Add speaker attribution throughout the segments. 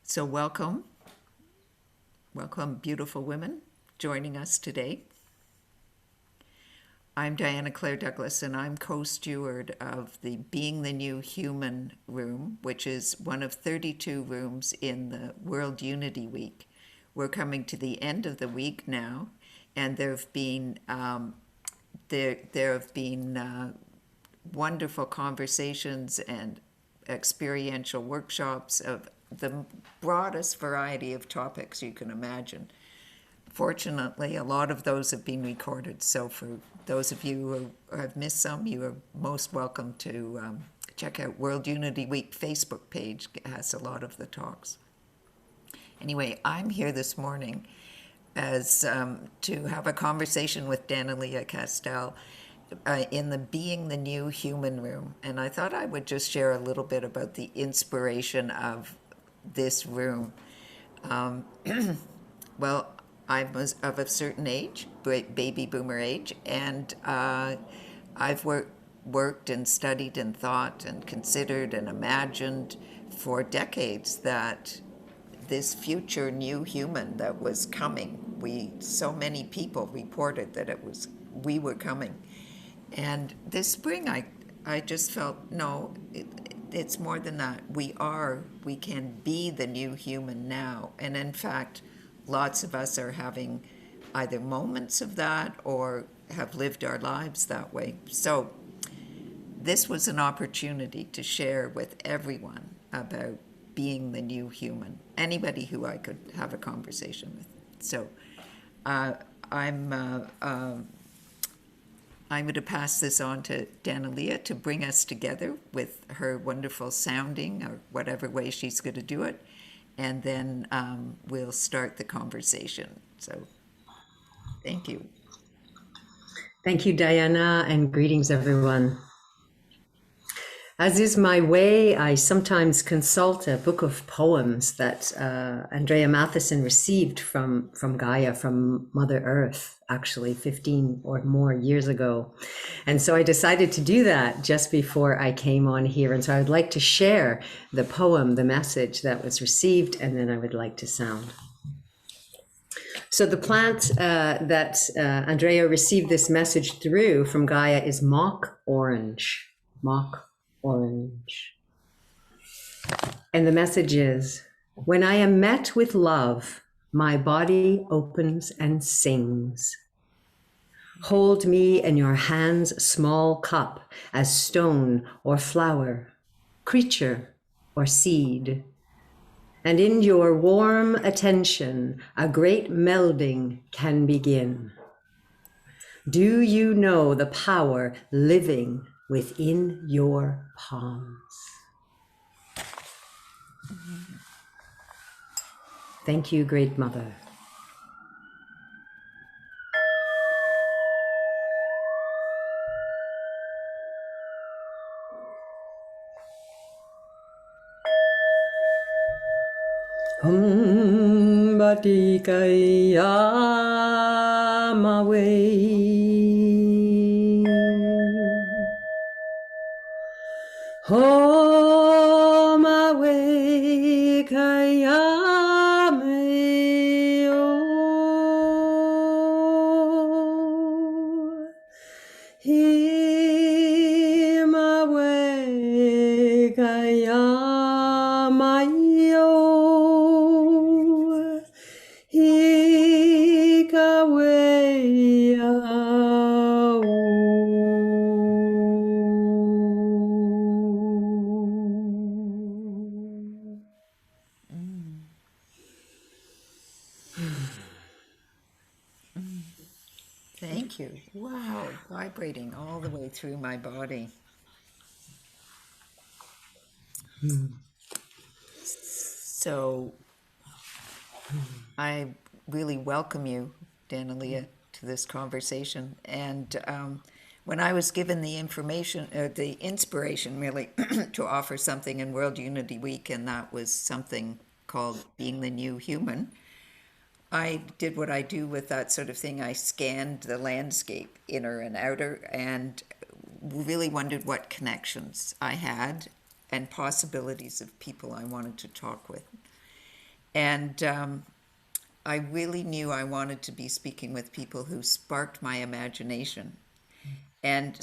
Speaker 1: So welcome, beautiful women joining us today. I'm Diana Claire Douglas, and I'm co-steward of the Being the New Human room, which is one of 32 rooms in the World Unity Week. We're coming to the end of the week now, and there have been wonderful conversations and experiential workshops of the broadest variety of topics you can imagine. Fortunately, a lot of those have been recorded, so for those of you who have missed some, you are most welcome to check out World Unity Week Facebook page. It has a lot of the talks. Anyway, I'm here this morning as to have a conversation with Danielea Castell in the Being the New Human room. And I thought I would just share a little bit about the inspiration of this room. Well, I was of a certain age, baby boomer age, and I've worked and studied and thought and considered and imagined for decades that this future new human that was coming, so many people reported that we were coming. And this spring, I just felt, no, it's more than that. We can be the new human now. And in fact, lots of us are having either moments of that or have lived our lives that way. So this was an opportunity to share with everyone about being the new human, anybody who I could have a conversation with. So I'm going to pass this on to Danielea to bring us together with her wonderful sounding, or whatever way she's going to do it, and then we'll start the conversation. So thank you.
Speaker 2: Thank you, Diana, and greetings, everyone. As is my way, I sometimes consult a book of poems that Andrea Matheson received from Gaia, from Mother Earth, actually 15 or more years ago. And so I decided to do that just before I came on here. And so I would like to share the poem, the message that was received, and then I would like to sound. So the plant that Andrea received this message through from Gaia is mock orange. Mock orange. And the message is, when I am met with love, my body opens and sings. Hold me in your hand's small cup as stone or flower, creature or seed. And in your warm attention, a great melding can begin. Do you know the power living within your palms? Thank you, Great Mother. Batikaya mawe ho mawe kaya me o hi mawe kaya mai o
Speaker 1: Thank you. Wow, vibrating all the way through my body. So I really welcome you, Danielea, to this conversation. And when I was given the information, the inspiration really to offer something in World Unity Week, and that was something called Being the New Human, I did what I do with that sort of thing. I scanned the landscape, inner and outer, and really wondered what connections I had and possibilities of people I wanted to talk with. And I really knew I wanted to be speaking with people who sparked my imagination and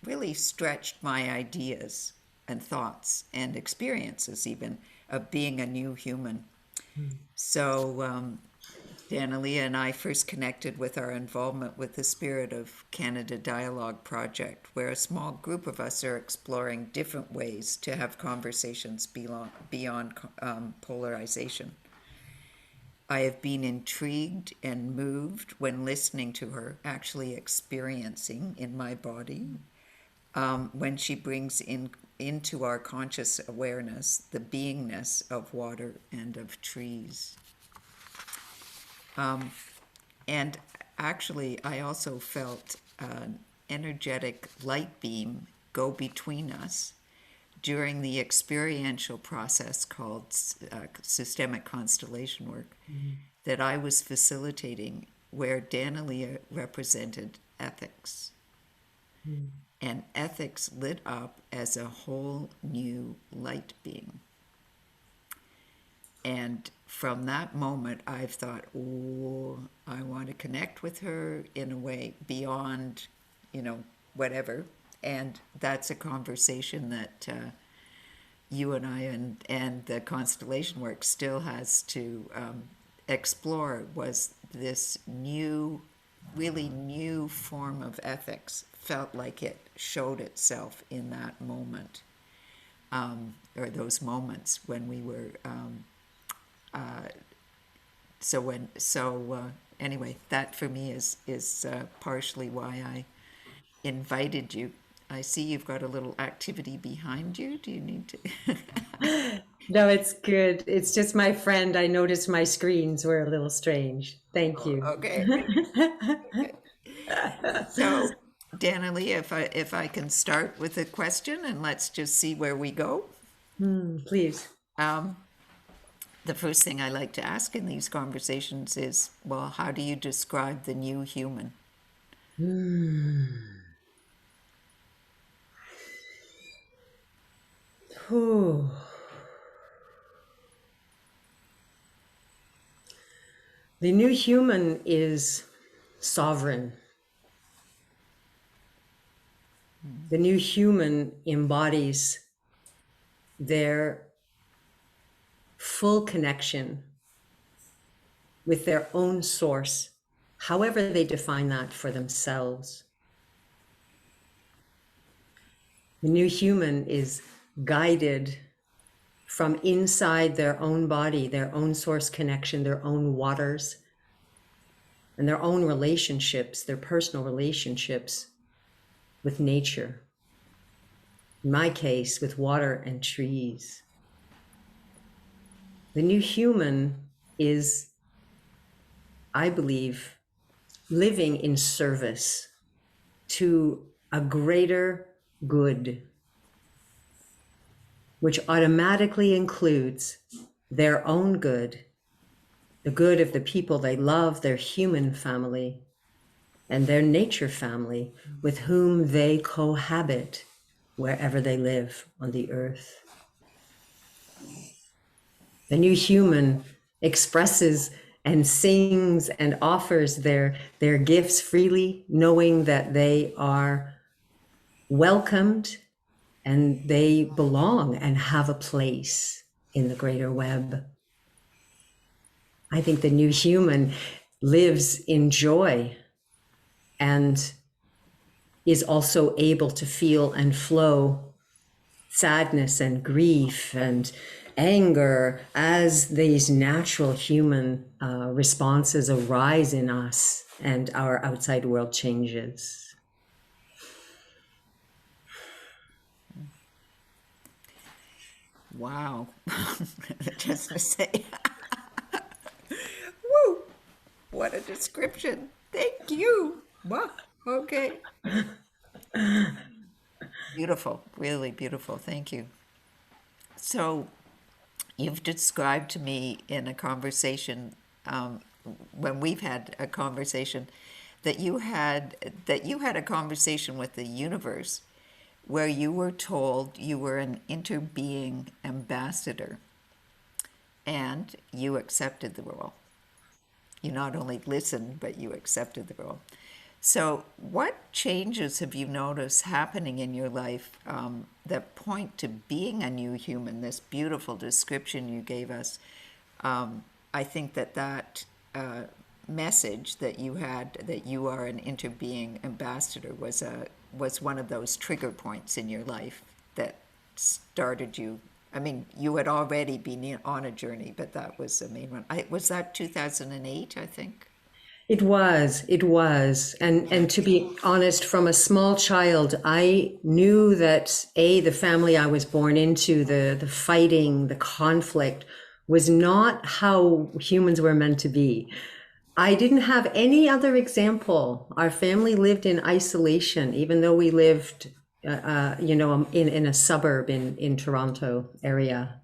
Speaker 1: really stretched my ideas and thoughts and experiences, even of being a new human. So, Danielea and I first connected with our involvement with the Spirit of Canada Dialogue Project, where a small group of us are exploring different ways to have conversations beyond polarization. I have been intrigued and moved when listening to her, actually experiencing in my body, when she brings into our conscious awareness the beingness of water and of trees. And actually, I also felt an energetic light beam go between us during the experiential process called systemic constellation work that I was facilitating, where Danielea represented ethics. And ethics lit up as a whole new light being. And from that moment, I've thought, oh, I want to connect with her in a way beyond, whatever. And that's a conversation that you and I and the constellation work still has to explore, was this really new form of ethics. Felt like it showed itself in that moment, or those moments when we were anyway, that for me is partially why I invited you. I see you've got a little activity behind you. Do you need to?
Speaker 2: No, it's good. It's just my friend. I noticed my screens were a little strange. Thank
Speaker 1: Oh,
Speaker 2: you.
Speaker 1: okay. Okay. So, Danielea, if I can start with a question, and let's just see where we go.
Speaker 2: Please.
Speaker 1: The first thing I like to ask in these conversations is, well, how do you describe the new human?
Speaker 2: Whew. The new human is sovereign. The new human embodies their full connection with their own source, however they define that for themselves. The new human is guided from inside their own body, their own source connection, their own waters, and their own relationships, their personal relationships with nature. In my case, with water and trees. The new human is, I believe, living in service to a greater good, which automatically includes their own good, the good of the people they love, their human family, and their nature family with whom they cohabit wherever they live on the earth. The new human expresses and sings and offers their gifts freely, knowing that they are welcomed and they belong and have a place in the greater web. I think the new human lives in joy and is also able to feel and flow sadness and grief and anger as these natural human responses arise in us and our outside world changes.
Speaker 1: Wow. Just to say, woo, what a description. Thank you. Wow. Okay. Beautiful. Really beautiful. Thank you. So, you've described to me in a conversation, when we've had a conversation, that you had a conversation with the universe where you were told you were an InterBeing ambassador. and you accepted the role. You not only listened, but you accepted the role. So, what changes have you noticed happening in your life that point to being a new human? This beautiful description you gave us. I think that message that you had, that you are an InterBeing ambassador, was one of those trigger points in your life that started you. I mean, you had already been on a journey, but that was the main one. Was that 2008, I think?
Speaker 2: It was. And to be honest, from a small child, I knew that the family I was born into, the fighting, the conflict was not how humans were meant to be. I didn't have any other example. Our family lived in isolation, even though we lived, in a suburb in Toronto area.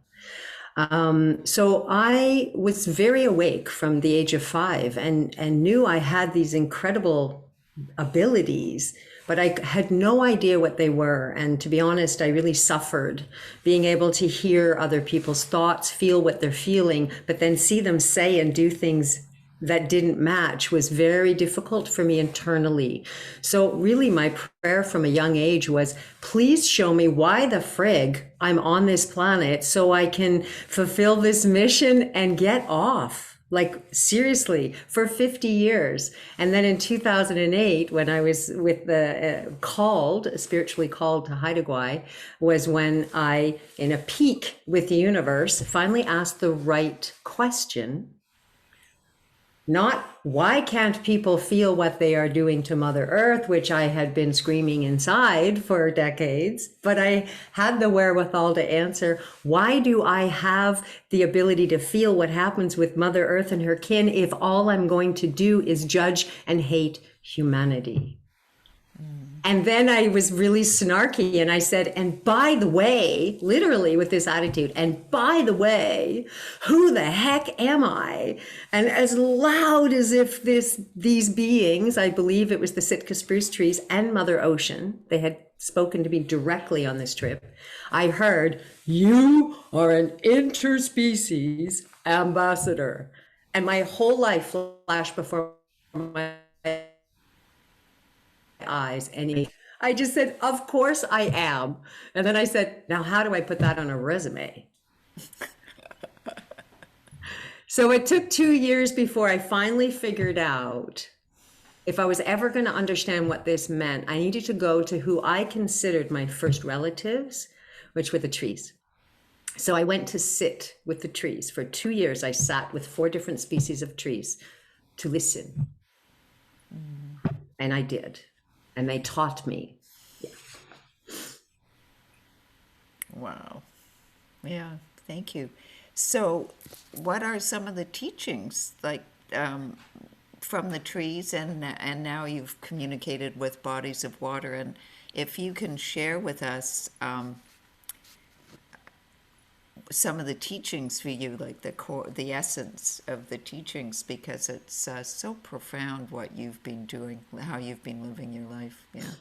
Speaker 2: So I was very awake from the age of 5 and knew I had these incredible abilities, but I had no idea what they were. And to be honest, I really suffered being able to hear other people's thoughts, feel what they're feeling, but then see them say and do things that didn't match was very difficult for me internally. So really my prayer from a young age was, please show me why the frig I'm on this planet so I can fulfill this mission and get off. Like seriously, for 50 years. And then in 2008, when I was with the spiritually called to Haida, was when I, in a peak with the universe, finally asked the right question. Not why can't people feel what they are doing to Mother Earth, which I had been screaming inside for decades, but I had the wherewithal to answer, why do I have the ability to feel what happens with Mother Earth and her kin if all I'm going to do is judge and hate humanity? And then I was really snarky and I said, and by the way, literally with this attitude, and by the way, who the heck am I? And as loud as if these beings, I believe it was the Sitka spruce trees and Mother Ocean, they had spoken to me directly on this trip, I heard, you are an interspecies ambassador. And my whole life flashed before my eyes, and I just said, of course I am. And then I said, now how do I put that on a resume? So it took 2 years before I finally figured out if I was ever going to understand what this meant, I needed to go to who I considered my first relatives, which were the trees. So I went to sit with the trees. For 2 years, I sat with 4 different species of trees to listen. And I did. And they taught me. Yeah.
Speaker 1: Wow. Yeah, thank you. So, what are some of the teachings, like from the trees, and now you've communicated with bodies of water, and if you can share with us some of the teachings for you, like the core, the essence of the teachings, because it's so profound what you've been doing, how you've been living your life. Yeah.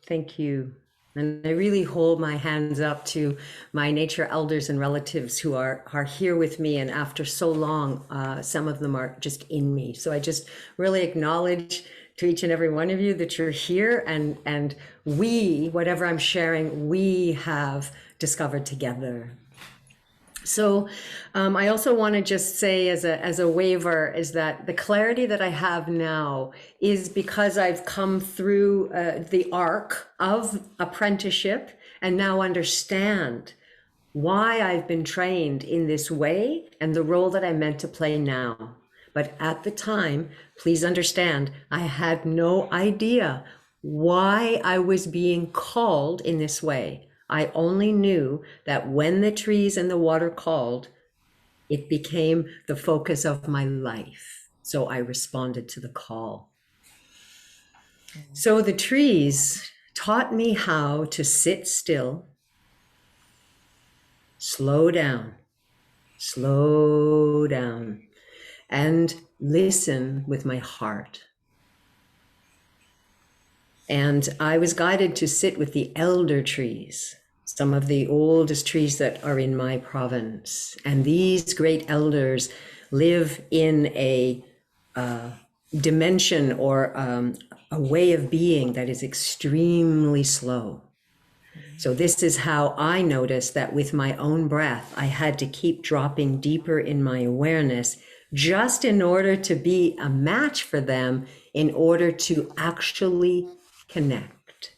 Speaker 2: Thank you. And I really hold my hands up to my nature elders and relatives who are here with me. And after so long, some of them are just in me. So I just really acknowledge to each and every one of you that you're here, and we, whatever I'm sharing, we have discovered together. So I also want to just say as a waiver is that the clarity that I have now is because I've come through the arc of apprenticeship and now understand why I've been trained in this way and the role that I'm meant to play now. But at the time, please understand, I had no idea why I was being called in this way. I only knew that when the trees and the water called, it became the focus of my life. So I responded to the call. So the trees taught me how to sit still, slow down, and listen with my heart. And I was guided to sit with the elder trees. some of the oldest trees that are in my province. And these great elders live in a dimension or a way of being that is extremely slow. So this is how I noticed that with my own breath, I had to keep dropping deeper in my awareness just in order to be a match for them, in order to actually connect.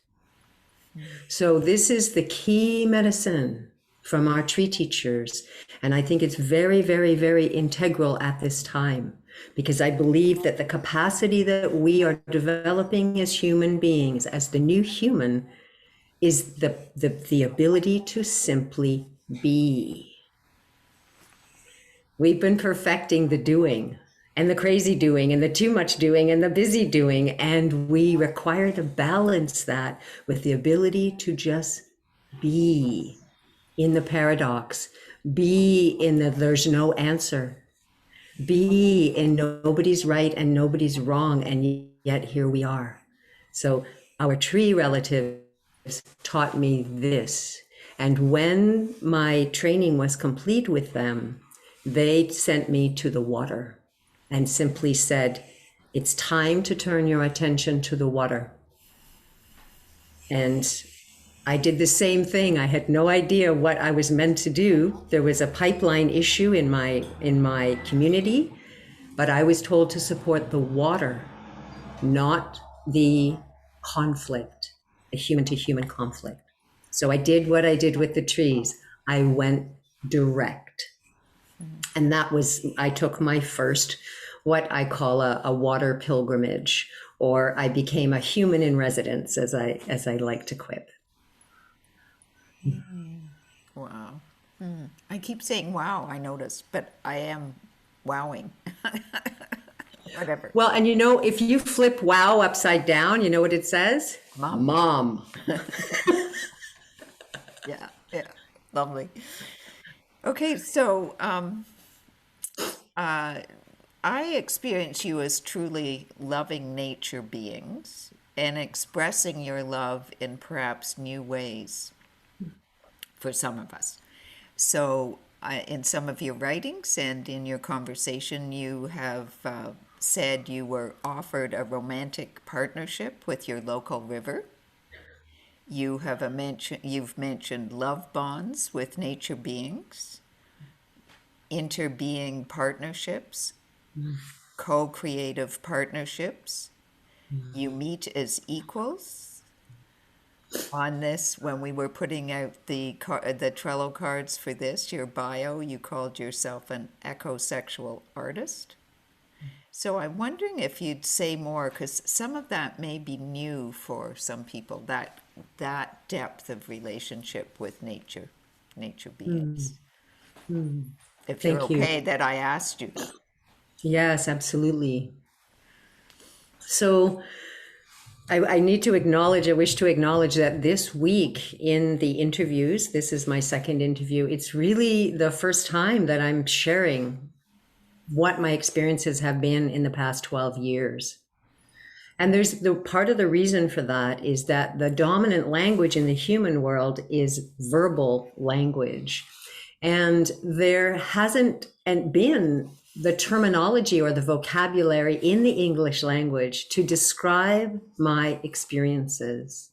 Speaker 2: So this is the key medicine from our tree teachers. And I think it's very, very, very integral at this time, because I believe that the capacity that we are developing as human beings, as the new human, is the ability to simply be. We've been perfecting the doing and the crazy doing and the too much doing and the busy doing, and we require to balance that with the ability to just be in the paradox, be in the there's no answer, be in nobody's right and nobody's wrong, and yet here we are. So our tree relatives taught me this. And when my training was complete with them, they sent me to the water and simply said, it's time to turn your attention to the water. And I did the same thing. I had no idea what I was meant to do. There was a pipeline issue in my community, but I was told to support the water, not the conflict, the human to human conflict. So I did what I did with the trees. I went direct. And that was, I took my first, what I call a water pilgrimage, or I became a human in residence, as I like to quip.
Speaker 1: Wow. I keep saying wow, I noticed, but I am wowing. Whatever.
Speaker 2: Well, and you know, if you flip wow upside down, you know what it says?
Speaker 1: Mom.
Speaker 2: Mom.
Speaker 1: Yeah, lovely. Okay, so I experience you as truly loving nature beings and expressing your love in perhaps new ways for some of us. So in some of your writings and in your conversation, you have said you were offered a romantic partnership with your local river. You've mentioned love bonds with nature beings, InterBeing partnerships, co-creative partnerships. You meet as equals. On this, when we were putting out the Trello cards for this, your bio, you called yourself an ecosexual artist. So I'm wondering if you'd say more, because some of that may be new for some people, that depth of relationship with nature beings. If you're
Speaker 2: Thank you.
Speaker 1: okay that I asked you.
Speaker 2: Yes, absolutely. So I need to acknowledge, I wish to acknowledge that this week in the interviews, this is my second interview, it's really the first time that I'm sharing what my experiences have been in the past 12 years. And there's the part of the reason for that is that the dominant language in the human world is verbal language. And there hasn't been the terminology or the vocabulary in the English language to describe my experiences.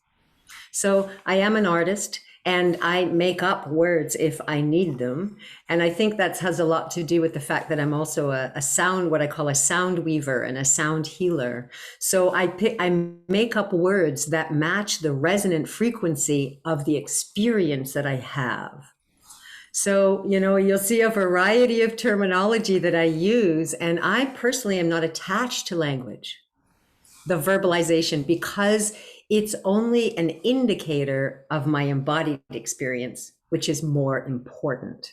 Speaker 2: So I am an artist and I make up words if I need them. And I think that has a lot to do with the fact that I'm also a sound, what I call a sound weaver and a sound healer. So I make up words that match the resonant frequency of the experience that I have. So, you know, you'll see a variety of terminology that I use, and I personally am not attached to language, the verbalization, because it's only an indicator of my embodied experience, which is more important.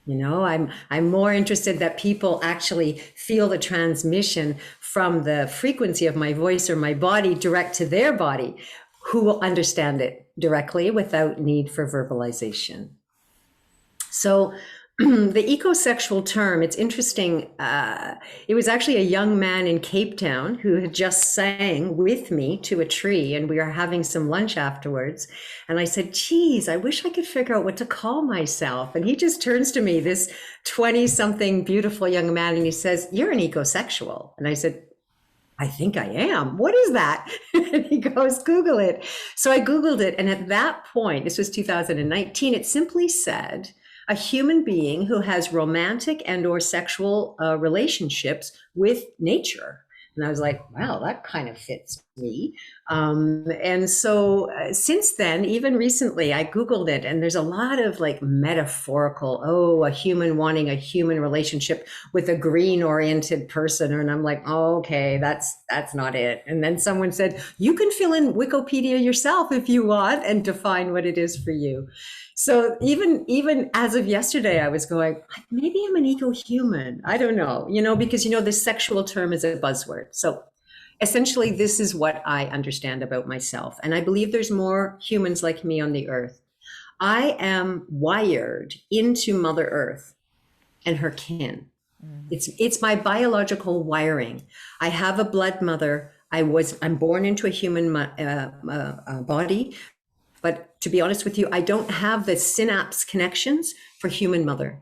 Speaker 2: You know, I'm more interested that people actually feel the transmission from the frequency of my voice or my body direct to their body, who will understand it directly without need for verbalization. So the ecosexual term, it's interesting. It was actually a young man in Cape Town who had just sang with me to a tree, and we were having some lunch afterwards. And I said, geez, I wish I could figure out what to call myself. And he just turns to me, this 20 something beautiful young man, and he says, you're an ecosexual. And I said, I think I am. What is that? And he goes, Google it. So I Googled it. And at that point, this was 2019, it simply said, a human being who has romantic and or sexual relationships with nature. And I was like, wow, that kind of fits me. And so since then, even recently, I Googled it, and there's a lot of like metaphorical, oh, a human wanting a human relationship with a green oriented person. And I'm like, oh, okay, that's not it. And then someone said, you can fill in Wikipedia yourself if you want and define what it is for you. So even as of yesterday, I was going, maybe I'm an eco-human. I don't know, because, this sexual term is a buzzword. So essentially, this is what I understand about myself. And I believe there's more humans like me on the earth. I am wired into Mother Earth and her kin. It's my biological wiring. I have a blood mother. I'm born into a human body. But to be honest with you, I don't have the synapse connections for human mother.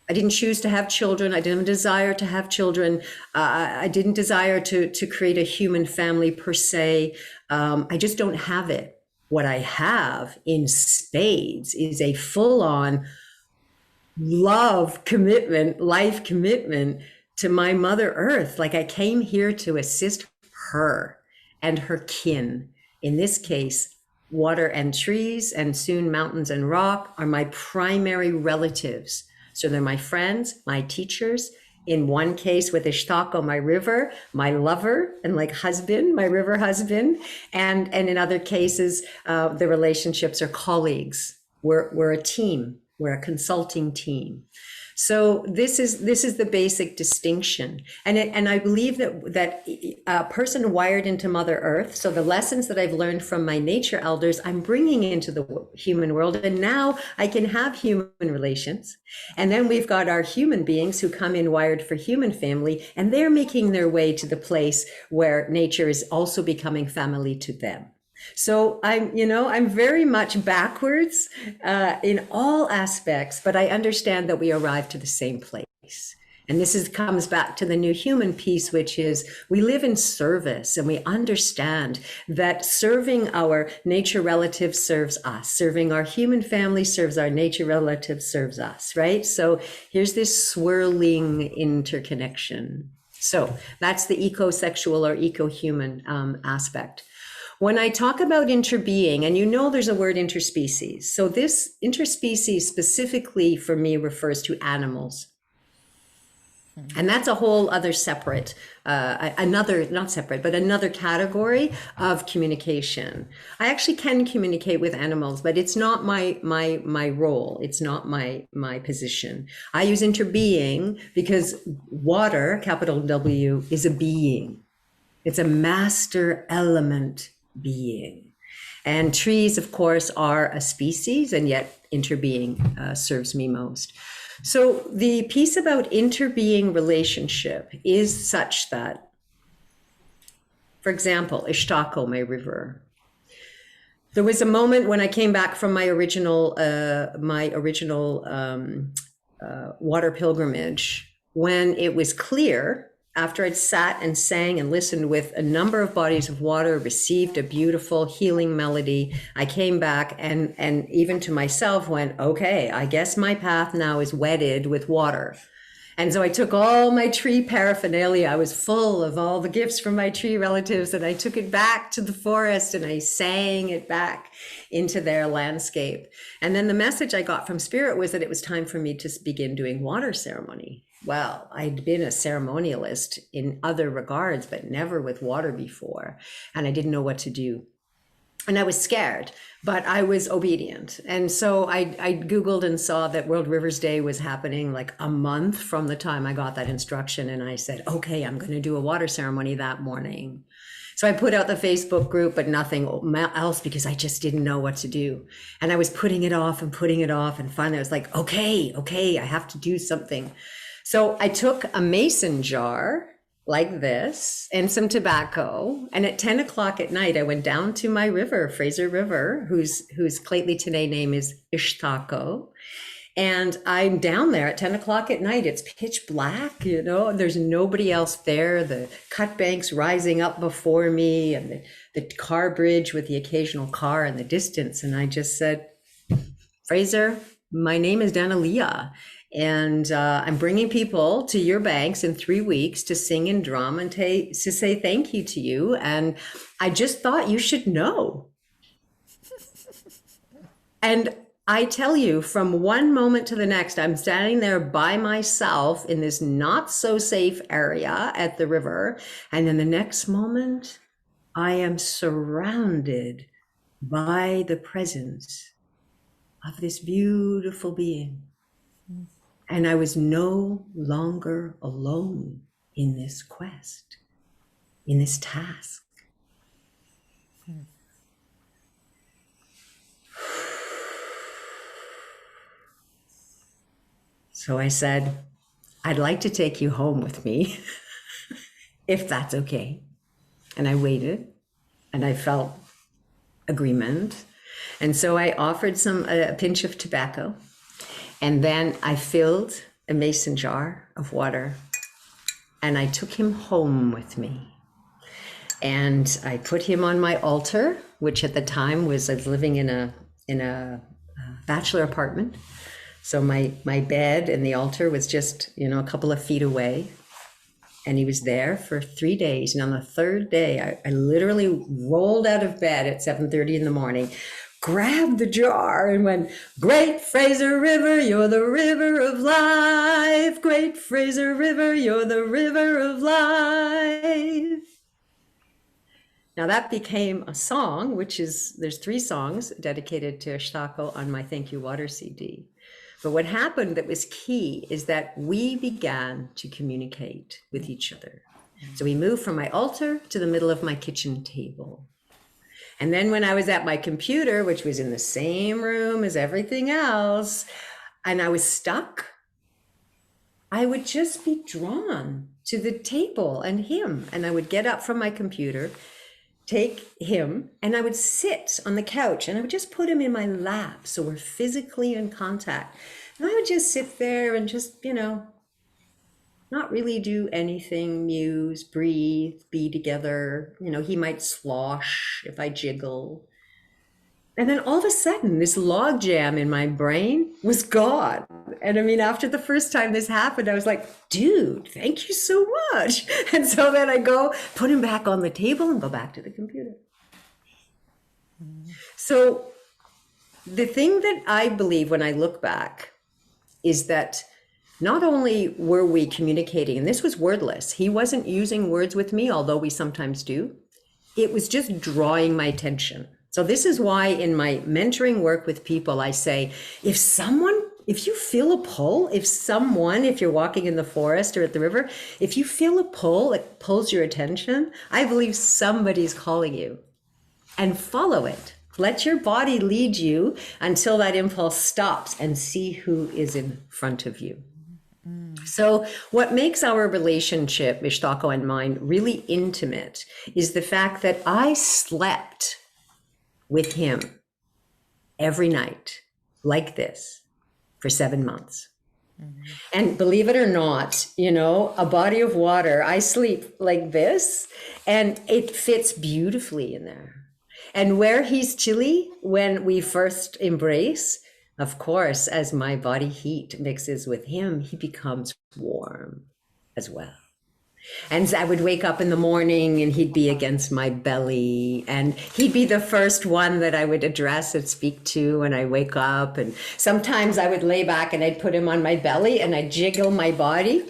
Speaker 2: I didn't choose to have children. I didn't desire to have children. I didn't desire to create a human family per se. I just don't have it. What I have in spades is a full-on love commitment, life commitment to my Mother Earth. Like I came here to assist her and her kin. In this case, water and trees, and soon mountains and rock, are my primary relatives. So they're my friends, my teachers. In one case with Ishtako, my river, my lover, and like husband, my river husband. And in other cases, the relationships are colleagues. We're a team. We're a consulting team. So this is the basic distinction, and I believe that a person wired into Mother Earth. So the lessons that I've learned from my nature elders, I'm bringing into the human world, and now I can have human relations. And then we've got our human beings who come in wired for human family, and they're making their way to the place where nature is also becoming family to them. So I'm very much backwards in all aspects, but I understand that we arrive to the same place. And this comes back to the new human piece, which is we live in service, and we understand that serving our nature relatives serves us. Serving our human family serves our nature relatives serves us, right? So here's this swirling interconnection. So that's the ecosexual or eco-human aspect. When I talk about interbeing, and there's a word interspecies. So this interspecies specifically for me refers to animals. And that's a whole other separate, another category of communication. I actually can communicate with animals, but it's not my role. It's not my position. I use interbeing because water, capital W, is a being. It's a master element being. And trees, of course, are a species, and yet interbeing serves me most. So the piece about interbeing relationship is such that, for example, Ishtako, my river. There was a moment when I came back from my original water pilgrimage, when it was clear, after I'd sat and sang and listened with a number of bodies of water, received a beautiful healing melody, I came back and even to myself went, okay, I guess my path now is wedded with water. And so I took all my tree paraphernalia. I was full of all the gifts from my tree relatives, and I took it back to the forest and I sang it back into their landscape. And then the message I got from Spirit was that it was time for me to begin doing water ceremony. Well, I'd been a ceremonialist in other regards, but never with water before. And I didn't know what to do. And I was scared, but I was obedient. And so I Googled and saw that World Rivers Day was happening like a month from the time I got that instruction. And I said, okay, I'm going to do a water ceremony that morning. So I put out the Facebook group, but nothing else because I just didn't know what to do. And I was putting it off and putting it off. And finally I was like, okay, I have to do something. So I took a mason jar like this and some tobacco. And at 10 o'clock at night, I went down to my river, Fraser River, whose Claytley Tene name is Ishtako. And I'm down there at 10 o'clock at night. It's pitch black, you know, there's nobody else there. The cut banks rising up before me and the car bridge with the occasional car in the distance. And I just said, Fraser, my name is Danielea. And I'm bringing people to your banks in 3 weeks to sing and drum and to say thank you to you. And I just thought you should know. And I tell you, from one moment to the next, I'm standing there by myself in this not so safe area at the river. And then the next moment, I am surrounded by the presence of this beautiful being. And I was no longer alone in this quest, in this task. So I said, I'd like to take you home with me, if that's okay. And I waited, and I felt agreement. And so I offered a pinch of tobacco. And then I filled a mason jar of water and I took him home with me. And I put him on my altar, which at the time I was living in a bachelor apartment. So my bed and the altar was just, a couple of feet away. And he was there for 3 days. And on the third day, I literally rolled out of bed at 7:30 in the morning, grabbed the jar and went, "Great Fraser River, you're the river of life. Great Fraser River, you're the river of life." Now that became a song, there's 3 songs dedicated to Ishtako on my Thank You Water CD. But what happened that was key is that we began to communicate with each other. So we moved from my altar to the middle of my kitchen table. And then when I was at my computer, which was in the same room as everything else, and I was stuck, I would just be drawn to the table and him. And I would get up from my computer, take him, and I would sit on the couch and I would just put him in my lap. So we're physically in contact. And I would just sit there and just, not really do anything, muse, breathe, be together. He might slosh if I jiggle. And then all of a sudden, this log jam in my brain was gone. And after the first time this happened, I was like, dude, thank you so much. And so then I go put him back on the table and go back to the computer. So the thing that I believe when I look back is that not only were we communicating, and this was wordless, he wasn't using words with me, although we sometimes do, it was just drawing my attention. So this is why in my mentoring work with people, I say, if you feel a pull, if you're walking in the forest or at the river, if you feel a pull that pulls your attention, I believe somebody's calling you, and follow it. Let your body lead you until that impulse stops and see who is in front of you. So what makes our relationship, Ishtako and mine, really intimate is the fact that I slept with him every night like this for 7 months. And believe it or not, a body of water, I sleep like this and it fits beautifully in there. And where he's chilly when we first embrace, of course, as my body heat mixes with him, he becomes warm as well. And I would wake up in the morning and he'd be against my belly and he'd be the first one that I would address and speak to when I wake up. And sometimes I would lay back and I'd put him on my belly and I'd jiggle my body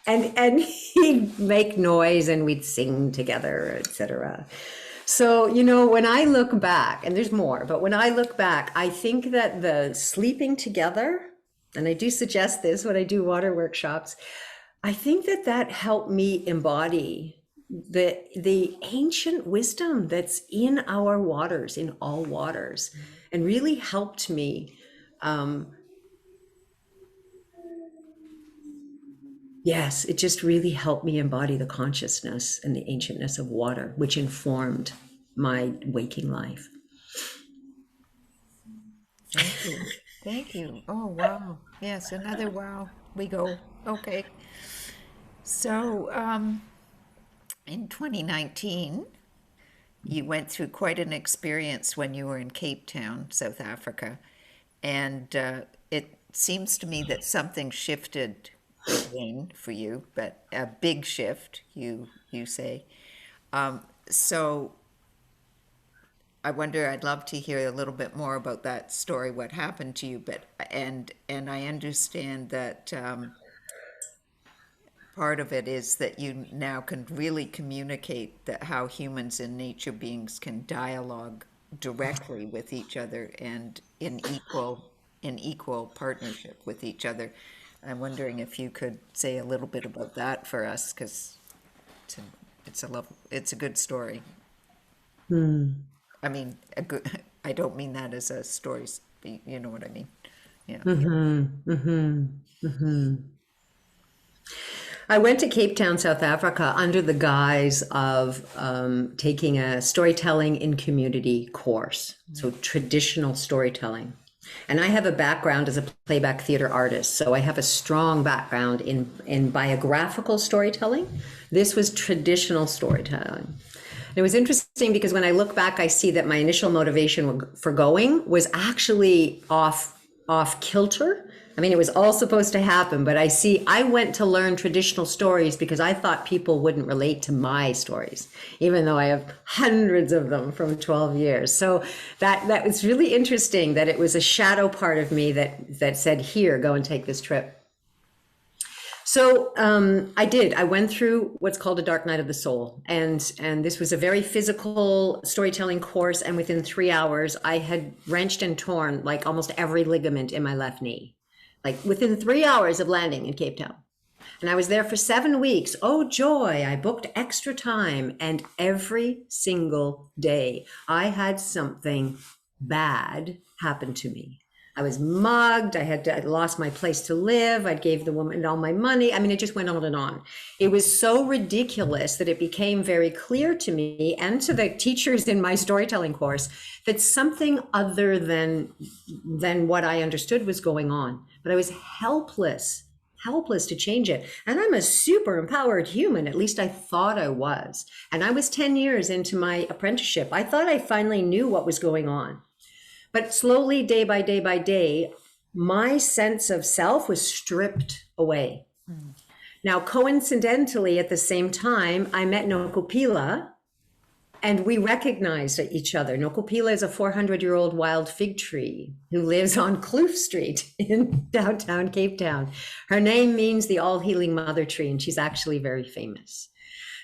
Speaker 2: and he'd make noise and we'd sing together, etc. So, when I look back, and there's more, but when I look back, I think that the sleeping together, and I do suggest this when I do water workshops, I think that that helped me embody the ancient wisdom that's in our waters, in all waters, and really helped me. Um, yes, it just really helped me embody the consciousness and the ancientness of water, which informed my waking life.
Speaker 1: Thank you. Thank you. Oh, wow. Yes, another wow. We go. Okay. So, in 2019, you went through quite an experience when you were in Cape Town, South Africa. And it seems to me that something shifted again for you, but a big shift, you say. So I wonder, I'd love to hear a little bit more about that story, what happened to you, but and I understand that part of it is that you now can really communicate that how humans and nature beings can dialogue directly with each other and in equal partnership with each other. I'm wondering if you could say a little bit about that for us, because it's a, it's a good story.
Speaker 2: Hmm.
Speaker 1: I mean, a good. I don't mean that as a story. You know what I mean? Yeah.
Speaker 2: Mm-hmm. Mm-hmm. Mm-hmm. I went to Cape Town, South Africa, under the guise of taking a storytelling in community course, so traditional storytelling. And I have a background as a playback theater artist, so I have a strong background in biographical storytelling. This was traditional storytelling. And it was interesting because when I look back, I see that my initial motivation for going was actually off kilter. I mean, it was all supposed to happen, but I went to learn traditional stories because I thought people wouldn't relate to my stories, even though I have hundreds of them from 12 years. So that was really interesting that it was a shadow part of me that said, here, go and take this trip. So I did. I went through what's called a dark night of the soul, and this was a very physical storytelling course. And within 3 hours, I had wrenched and torn like almost every ligament in my left knee, like within 3 hours of landing in Cape Town. And I was there for 7 weeks. Oh, joy. I booked extra time. And every single day, I had something bad happen to me. I was mugged. I lost my place to live. I gave the woman all my money. I mean, it just went on and on. It was so ridiculous that it became very clear to me and to the teachers in my storytelling course that something other than what I understood was going on. But I was helpless to change it. And I'm a super empowered human. At least I thought I was. And I was 10 years into my apprenticeship. I thought I finally knew what was going on. But slowly, day by day by day, my sense of self was stripped away. Now, coincidentally, at the same time, I met Nokopila, and we recognized each other. Nokopila is a 400-year-old wild fig tree who lives on Kloof Street in downtown Cape Town. Her name means the all-healing mother tree, and she's actually very famous.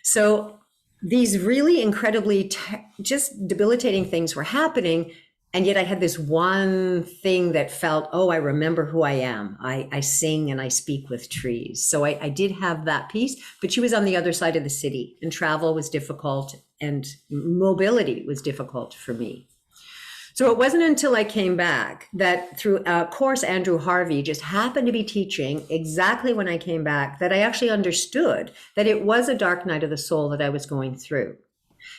Speaker 2: So these really incredibly just debilitating things were happening. And yet I had this one thing that felt, oh, I remember who I am. I sing and I speak with trees. So I did have that piece, but she was on the other side of the city and travel was difficult and mobility was difficult for me. So it wasn't until I came back that through a course Andrew Harvey just happened to be teaching exactly when I came back that I actually understood that it was a dark night of the soul that I was going through.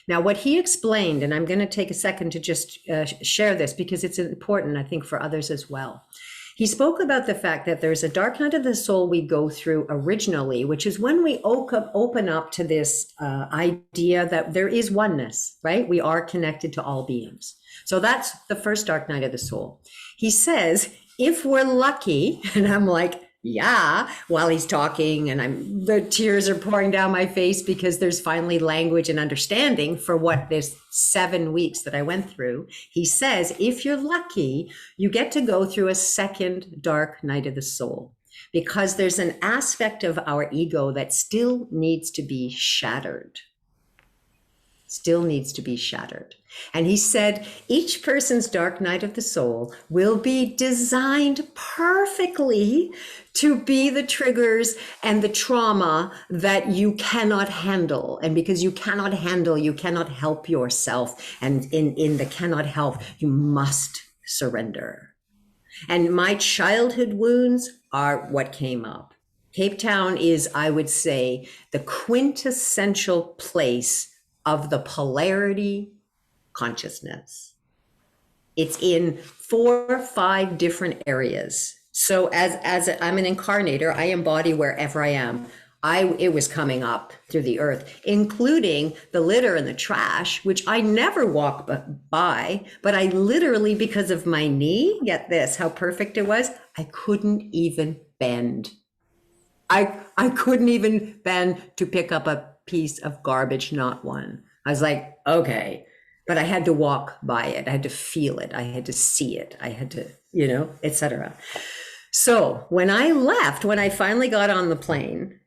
Speaker 2: Now, what he explained, and I'm going to take a second to just share this because it's important, I think, for others as well. He spoke about the fact that there's a dark night of the soul we go through originally, which is when we open up to this idea that there is oneness, right? We are connected to all beings. So that's the first dark night of the soul. He says, if we're lucky, and I'm like, yeah, while he's talking and the tears are pouring down my face because there's finally language and understanding for what this 7 weeks that I went through. He says, if you're lucky, you get to go through a second dark night of the soul because there's an aspect of our ego that still needs to be shattered. still needs to be shattered. And he said, each person's dark night of the soul will be designed perfectly to be the triggers and the trauma that you cannot handle. And because you cannot handle, you cannot help yourself. And in the cannot help, you must surrender. And my childhood wounds are what came up. Cape Town is, I would say, the quintessential place of the polarity consciousness. It's in 4 or 5 different areas. So as I'm an incarnator, I embody wherever I am. It was coming up through the earth, including the litter and the trash, which I never walk by, but I literally, because of my knee, get this, how perfect it was, I couldn't even bend. I couldn't even bend to pick up a piece of garbage, not one. I was like, okay, but I had to walk by it. I had to feel it. I had to see it. I had to, etc. So when I left, when I finally got on the plane,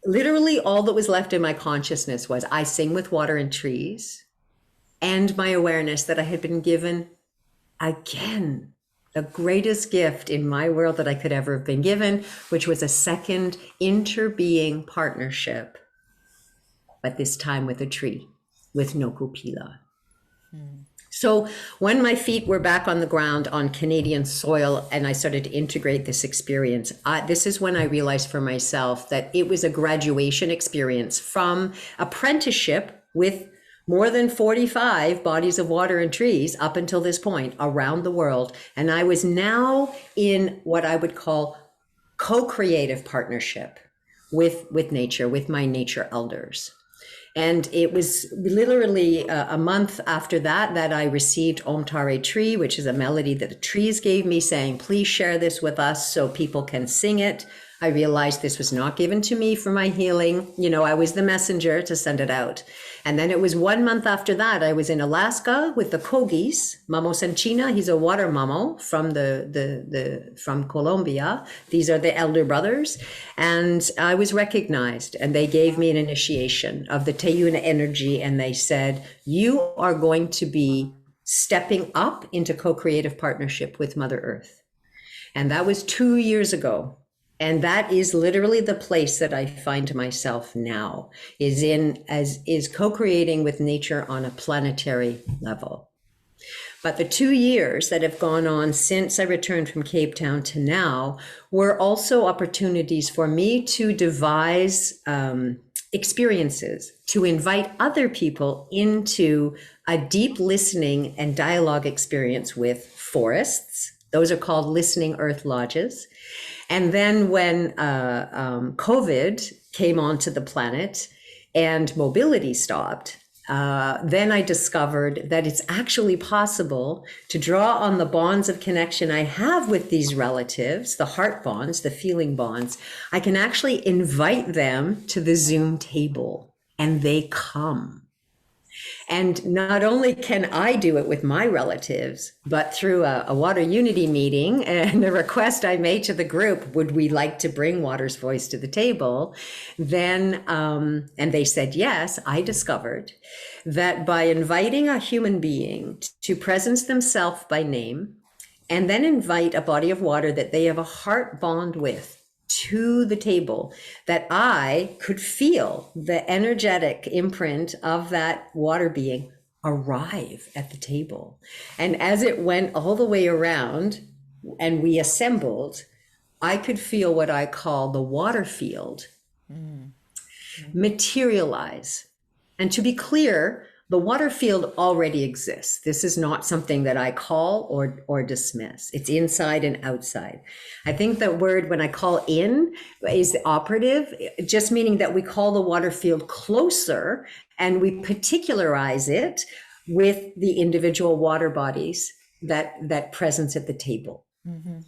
Speaker 2: literally all that was left in my consciousness was I sing with water and trees, and my awareness that I had been given, again, the greatest gift in my world that I could ever have been given, which was a second InterBeing partnership, but this time with a tree, with Nokupila. So when my feet were back on the ground on Canadian soil and I started to integrate this experience, this is when I realized for myself that it was a graduation experience from apprenticeship with more than 45 bodies of water and trees up until this point around the world. And I was now in what I would call co-creative partnership with nature, with my nature elders. And it was literally a month after that I received Om Tare Tree, which is a melody that the trees gave me saying, please share this with us so people can sing it. I realized this was not given to me for my healing. I was the messenger to send it out. And then it was 1 month after that, I was in Alaska with the Kogis, Mamo Sanchina. He's a water mamo from from Colombia. These are the elder brothers. And I was recognized, and they gave me an initiation of the Teyuna energy. And they said, you are going to be stepping up into co-creative partnership with Mother Earth. And that was 2 years ago. And that is literally the place that I find myself now, is co-creating with nature on a planetary level. But the 2 years that have gone on since I returned from Cape Town to now were also opportunities for me to devise experiences, to invite other people into a deep listening and dialogue experience with forests. Those are called listening earth lodges. And then when COVID came onto the planet and mobility stopped, then I discovered that it's actually possible to draw on the bonds of connection I have with these relatives, the heart bonds, the feeling bonds. I can actually invite them to the Zoom table, and they come. And not only can I do it with my relatives, but through a Water Unity meeting and a request I made to the group, would we like to bring Water's voice to the table? Then, and they said yes, I discovered that by inviting a human being to presence themselves by name, and then invite a body of water that they have a heart bond with to the table, that I could feel the energetic imprint of that water being arrive at the table. And as it went all the way around and we assembled, I could feel what I call the water field materialize. And to be clear, the water field already exists. This is not something that I call or dismiss. It's inside and outside. I think the word when I call in is operative, just meaning that we call the water field closer and we particularize it with the individual water bodies that presence at the table. Mm-hmm.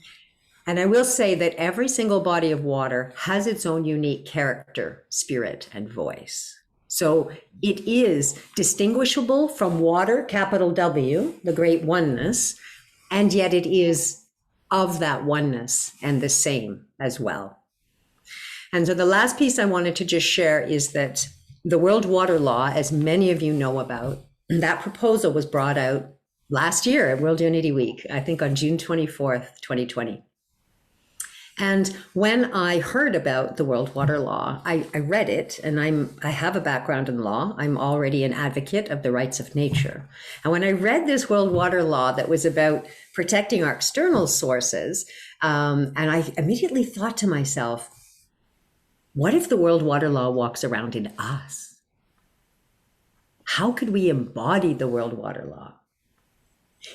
Speaker 2: And I will say that every single body of water has its own unique character, spirit, and voice. So it is distinguishable from water, capital W, the great oneness, and yet it is of that oneness and the same as well. And so the last piece I wanted to just share is that the World Water Law, as many of you know about, that proposal was brought out last year at World Unity Week, I think on June 24th, 2020. And when I heard about the World Water Law, I read it, and I have a background in law. I'm already an advocate of the rights of nature. And when I read this World Water Law that was about protecting our external sources, and I immediately thought to myself, what if the World Water Law walks around in us? How could we embody the World Water Law?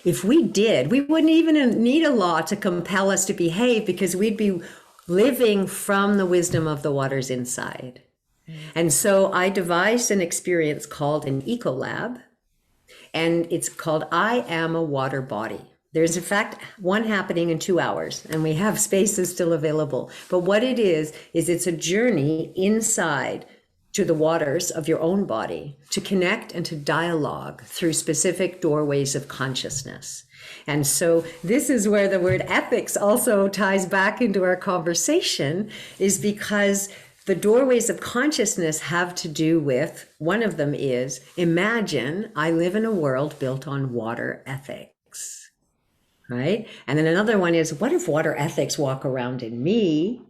Speaker 2: If we did, we wouldn't even need a law to compel us to behave, because we'd be living from the wisdom of the waters inside. And so I devised an experience called an Eco Lab, and it's called I Am a Water Body. There's in fact one happening in 2 hours, and we have spaces still available. But what it is it's a journey inside to the waters of your own body, to connect and to dialogue through specific doorways of consciousness. And so this is where the word ethics also ties back into our conversation, is because the doorways of consciousness have to do with, one of them is, imagine I live in a world built on water ethics, right? And then another one is, what if water ethics walk around in me?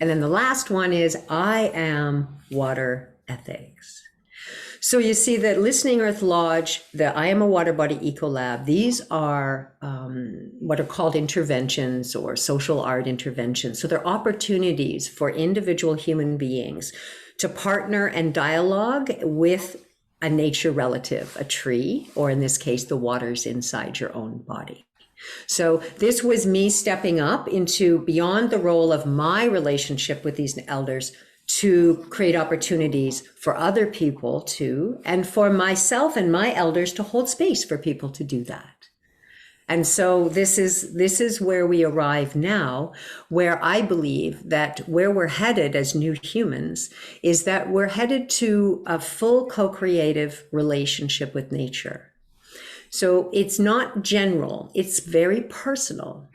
Speaker 2: And then the last one is, I am water ethics. So you see that Listening Earth Lodge, the I Am a Water Body Eco Lab, these are what are called interventions or social art interventions. So they're opportunities for individual human beings to partner and dialogue with a nature relative, a tree, or in this case, the waters inside your own body. So this was me stepping up into beyond the role of my relationship with these elders to create opportunities for other people to, and for myself and my elders to hold space for people to do that. And so this is where we arrive now, where I believe that where we're headed as new humans is that we're headed to a full co-creative relationship with nature. So it's not general, it's very personal.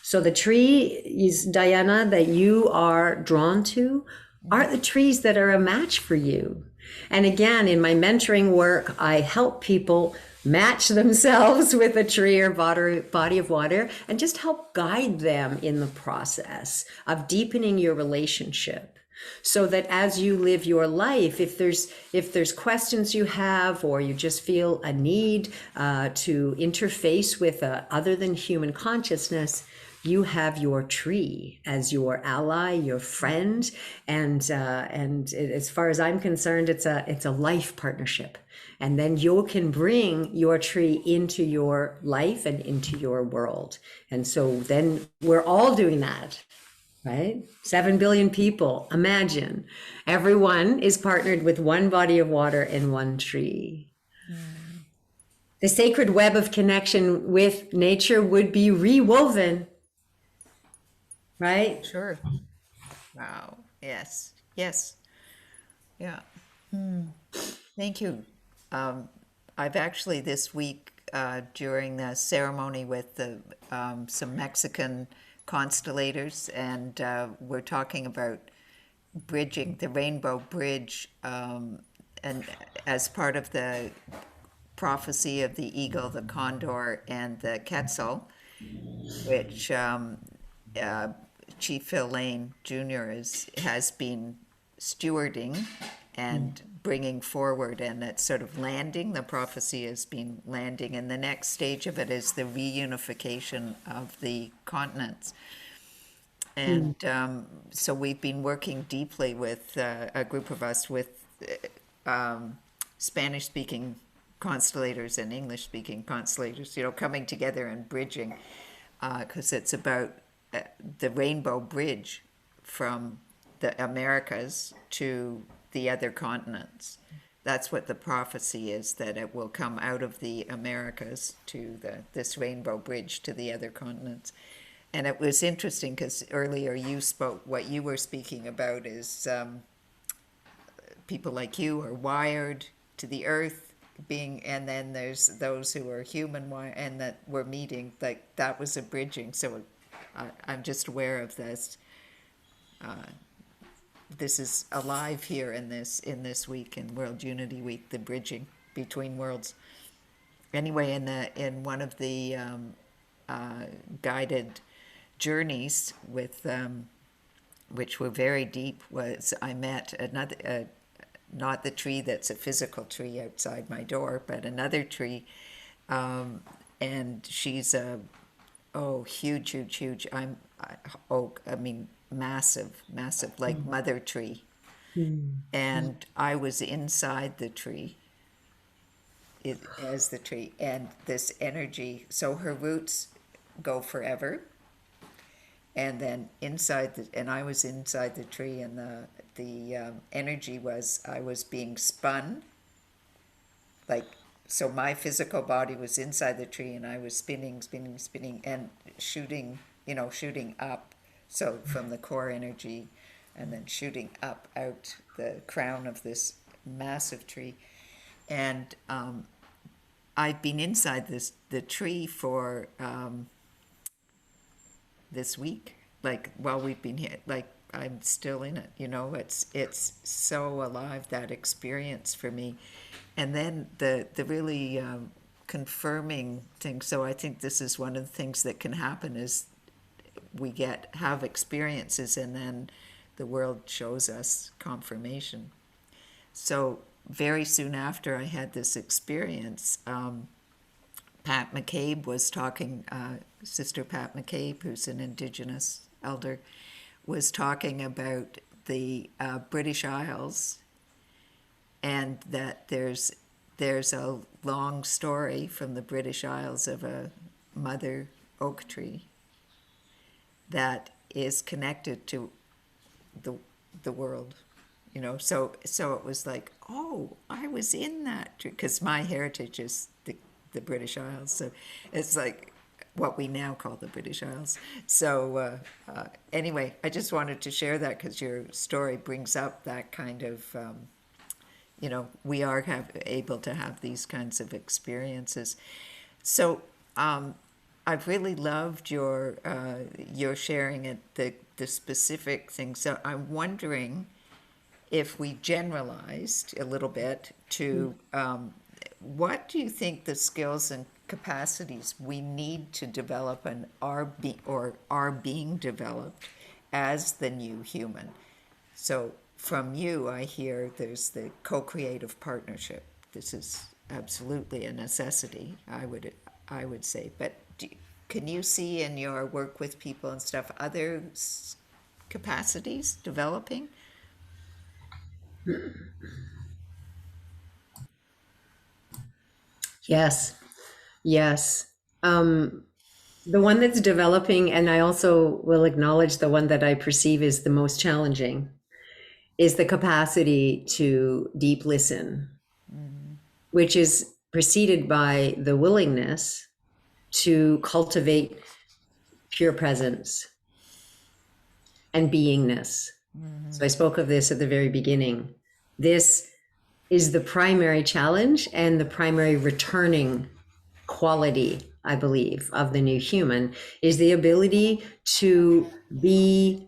Speaker 2: So the trees, Diana, that you are drawn to are the trees that are a match for you. And again, in my mentoring work, I help people match themselves with a tree or body of water, and just help guide them in the process of deepening your relationship. So that as you live your life, if there's questions you have, or you just feel a need to interface with other than human consciousness, you have your tree as your ally, your friend, and as far as I'm concerned, it's a life partnership. And then you can bring your tree into your life and into your world. And so then we're all doing that. Right? 7 billion people. Imagine everyone is partnered with one body of water and one tree. The sacred web of connection with nature would be rewoven. Right?
Speaker 1: Sure. Wow. Yes. Yes. Yeah. Thank you. I've actually this week during the ceremony with some Mexican constellators, and we're talking about bridging the rainbow bridge, and as part of the prophecy of the eagle, the condor, and the quetzal, which Chief Phil Lane Jr. has been stewarding and bringing forward, and it's sort of landing. The prophecy has been landing, and the next stage of it is the reunification of the continents. And so we've been working deeply with a group of us with Spanish-speaking constellators and English-speaking constellators, coming together and bridging, because it's about the rainbow bridge from the Americas to the other continents. That's what the prophecy is, that it will come out of the Americas to this rainbow bridge to the other continents. And it was interesting because earlier you spoke, what you were speaking about is people like you are wired to the earth being, and then there's those who are human and that we're meeting, like that was a bridging. So I'm just aware of this this is alive here in this week, in World Unity Week, the bridging between worlds. Anyway, in one of the guided journeys with which were very deep, was I met another not the tree that's a physical tree outside my door, but another tree, and she's a huge, huge, huge. Oak. I mean, massive, massive, like mother tree. And I was inside the tree, as the tree, and this energy. So her roots go forever, and then and I was inside the tree, and the energy was, I was being spun, like, so my physical body was inside the tree, and I was spinning, spinning, spinning, and shooting, shooting up, so from the core energy, and then shooting up out the crown of this massive tree. And I've been inside the tree for this week, like while we've been here, like I'm still in it. It's so alive, that experience for me. And then the really confirming thing. So I think this is one of the things that can happen, is we have experiences, and then the world shows us confirmation. So very soon after I had this experience, Pat McCabe was talking, Sister Pat McCabe, who's an Indigenous elder, was talking about the British Isles, and that there's a long story from the British Isles of a mother oak tree that is connected to the world. So it was like, oh, I was in that tree, because my heritage is the British Isles. So it's like what we now call the British Isles. So anyway, I just wanted to share that, because your story brings up that kind of, we are able to have these kinds of experiences. So I've really loved your sharing it, the specific things. So I'm wondering if we generalized a little bit to what do you think the skills and capacities we need to develop and are being developed as the new human? So from you, I hear there's the co-creative partnership. This is absolutely a necessity, I would say. But can you see in your work with people and stuff other capacities developing?
Speaker 2: Yes, yes. The one that's developing, and I also will acknowledge the one that I perceive is the most challenging, is the capacity to deep listen, which is preceded by the willingness to cultivate pure presence and beingness. So I spoke of this at the very beginning. This is the primary challenge and the primary returning quality, I believe, of the new human, is the ability to be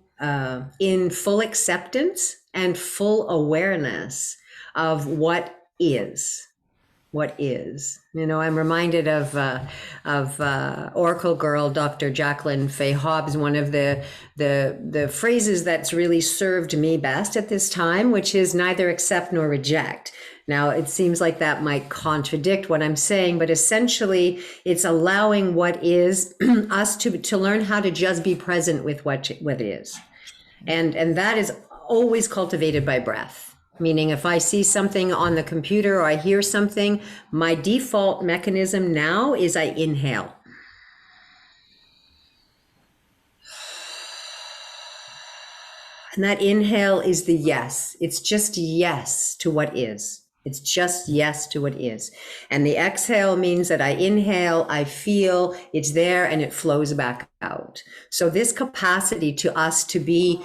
Speaker 2: in full acceptance and full awareness of what is. What is. I'm reminded of Oracle Girl, Dr. Jacqueline Fay Hobbs, one of the phrases that's really served me best at this time, which is neither accept nor reject. Now, it seems like that might contradict what I'm saying, but essentially it's allowing what is us to learn how to just be present with what is. And that is always cultivated by breath. Meaning, if I see something on the computer or I hear something, my default mechanism now is I inhale. And that inhale is the yes. It's just yes to what is. It's just yes to what is. And the exhale means that I inhale, I feel it's there, and it flows back out. So this capacity to us to be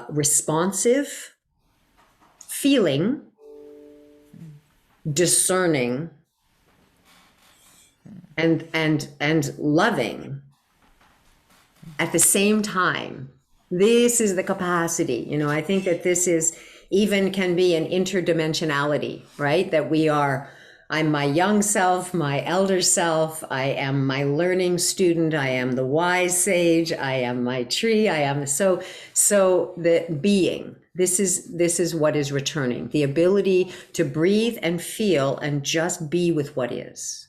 Speaker 2: responsive, feeling, discerning, and loving at the same time This is the capacity. I think that this is even can be an interdimensionality, right? That I'm my young self, my elder self, I am my learning student, I am the wise sage, I am my tree, I am so the being. This is what is returning. The ability to breathe and feel and just be with what is.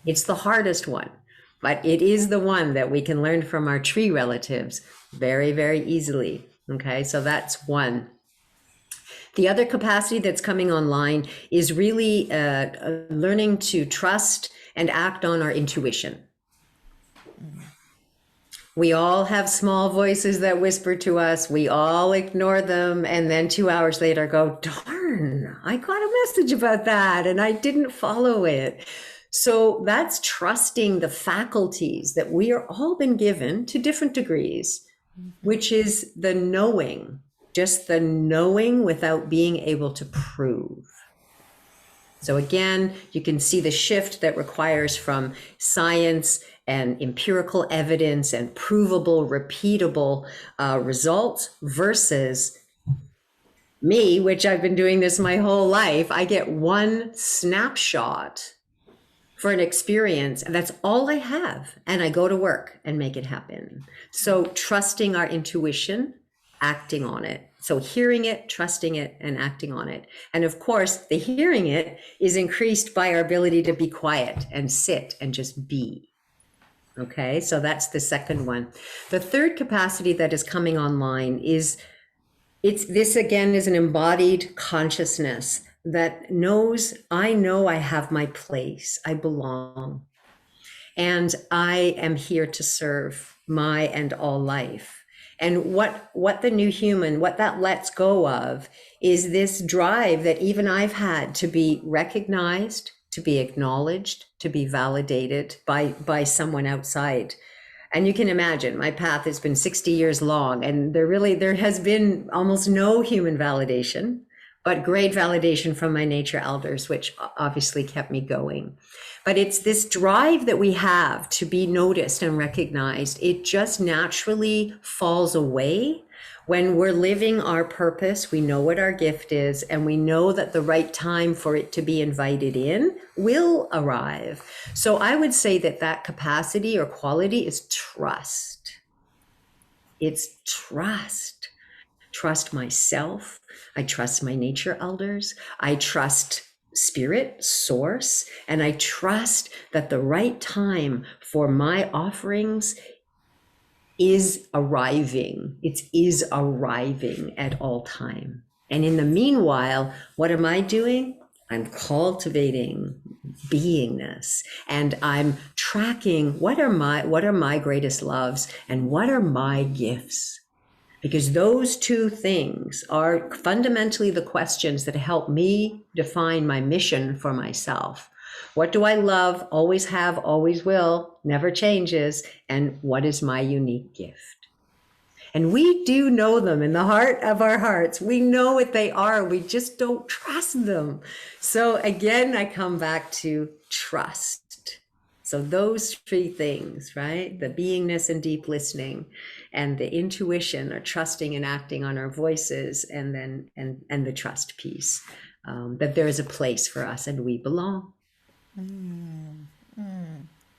Speaker 2: It's the hardest one, but it is the one that we can learn from our tree relatives very, very easily. Okay, so that's one. The other capacity that's coming online is really learning to trust and act on our intuition. We all have small voices that whisper to us. We all ignore them. And then 2 hours later go, darn, I got a message about that and I didn't follow it. So that's trusting the faculties that we are all been given to different degrees, which is the knowing, just the knowing without being able to prove. So again, you can see the shift that requires from science and empirical evidence and provable, repeatable results versus me, which I've been doing this my whole life. I get one snapshot for an experience, and that's all I have. And I go to work and make it happen. So trusting our intuition, acting on it. So hearing it, trusting it, and acting on it. And of course, the hearing it is increased by our ability to be quiet and sit and just be. Okay, so that's the second one. The third capacity that is coming online is this again is an embodied consciousness that knows, I know I have my place, I belong, and I am here to serve my and all life. And what the new human, what that lets go of is this drive that even I've had to be recognized, to be acknowledged, to be validated by someone outside. And you can imagine my path has been 60 years long, and there has been almost no human validation, but great validation from my nature elders, which obviously kept me going. But it's this drive that we have to be noticed and recognized. It just naturally falls away when we're living our purpose. We know what our gift is, and we know that the right time for it to be invited in will arrive. So I would say that capacity or quality is trust. It's trust. Trust myself. I trust my nature elders. I trust spirit, source, and I trust that the right time for my offerings is arriving. It is arriving at all time. And in the meanwhile, what am I doing? I'm cultivating beingness, and I'm tracking what are my greatest loves and what are my gifts. Because those two things are fundamentally the questions that help me define my mission for myself. What do I love, always have, always will, never changes, and what is my unique gift? And we do know them in the heart of our hearts. We know what they are. We just don't trust them. So again, I come back to trust. So those three things, right? The beingness and deep listening, and the intuition or trusting and acting on our voices, and then and the trust piece, that there is a place for us and we belong.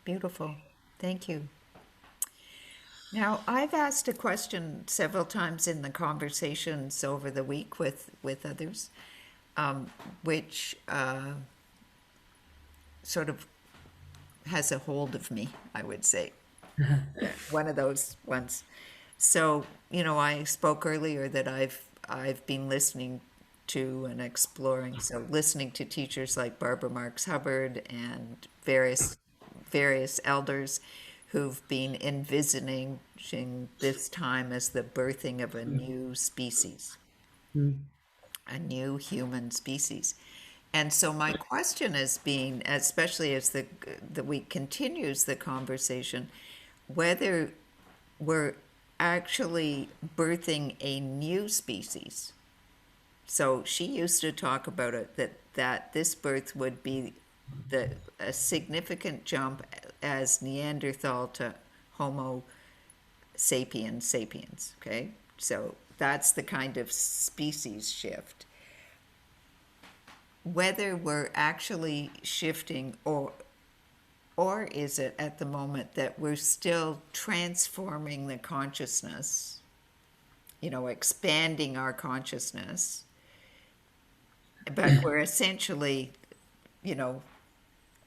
Speaker 1: Beautiful. Thank you. Now, I've asked a question several times in the conversations over the week with others, which sort of has a hold of me, I would say. One of those ones. So, I spoke earlier that I've been listening to and exploring, so listening to teachers like Barbara Marx Hubbard and various elders who've been envisioning this time as the birthing of a new species, a new human species. And so my question is being, especially as the week continues the conversation, whether we're actually birthing a new species. So she used to talk about it, that this birth would be a significant jump as Neanderthal to Homo sapiens, okay? So that's the kind of species shift. Whether we're actually shifting, or is it at the moment that we're still transforming the consciousness, expanding our consciousness, but we're essentially, you know,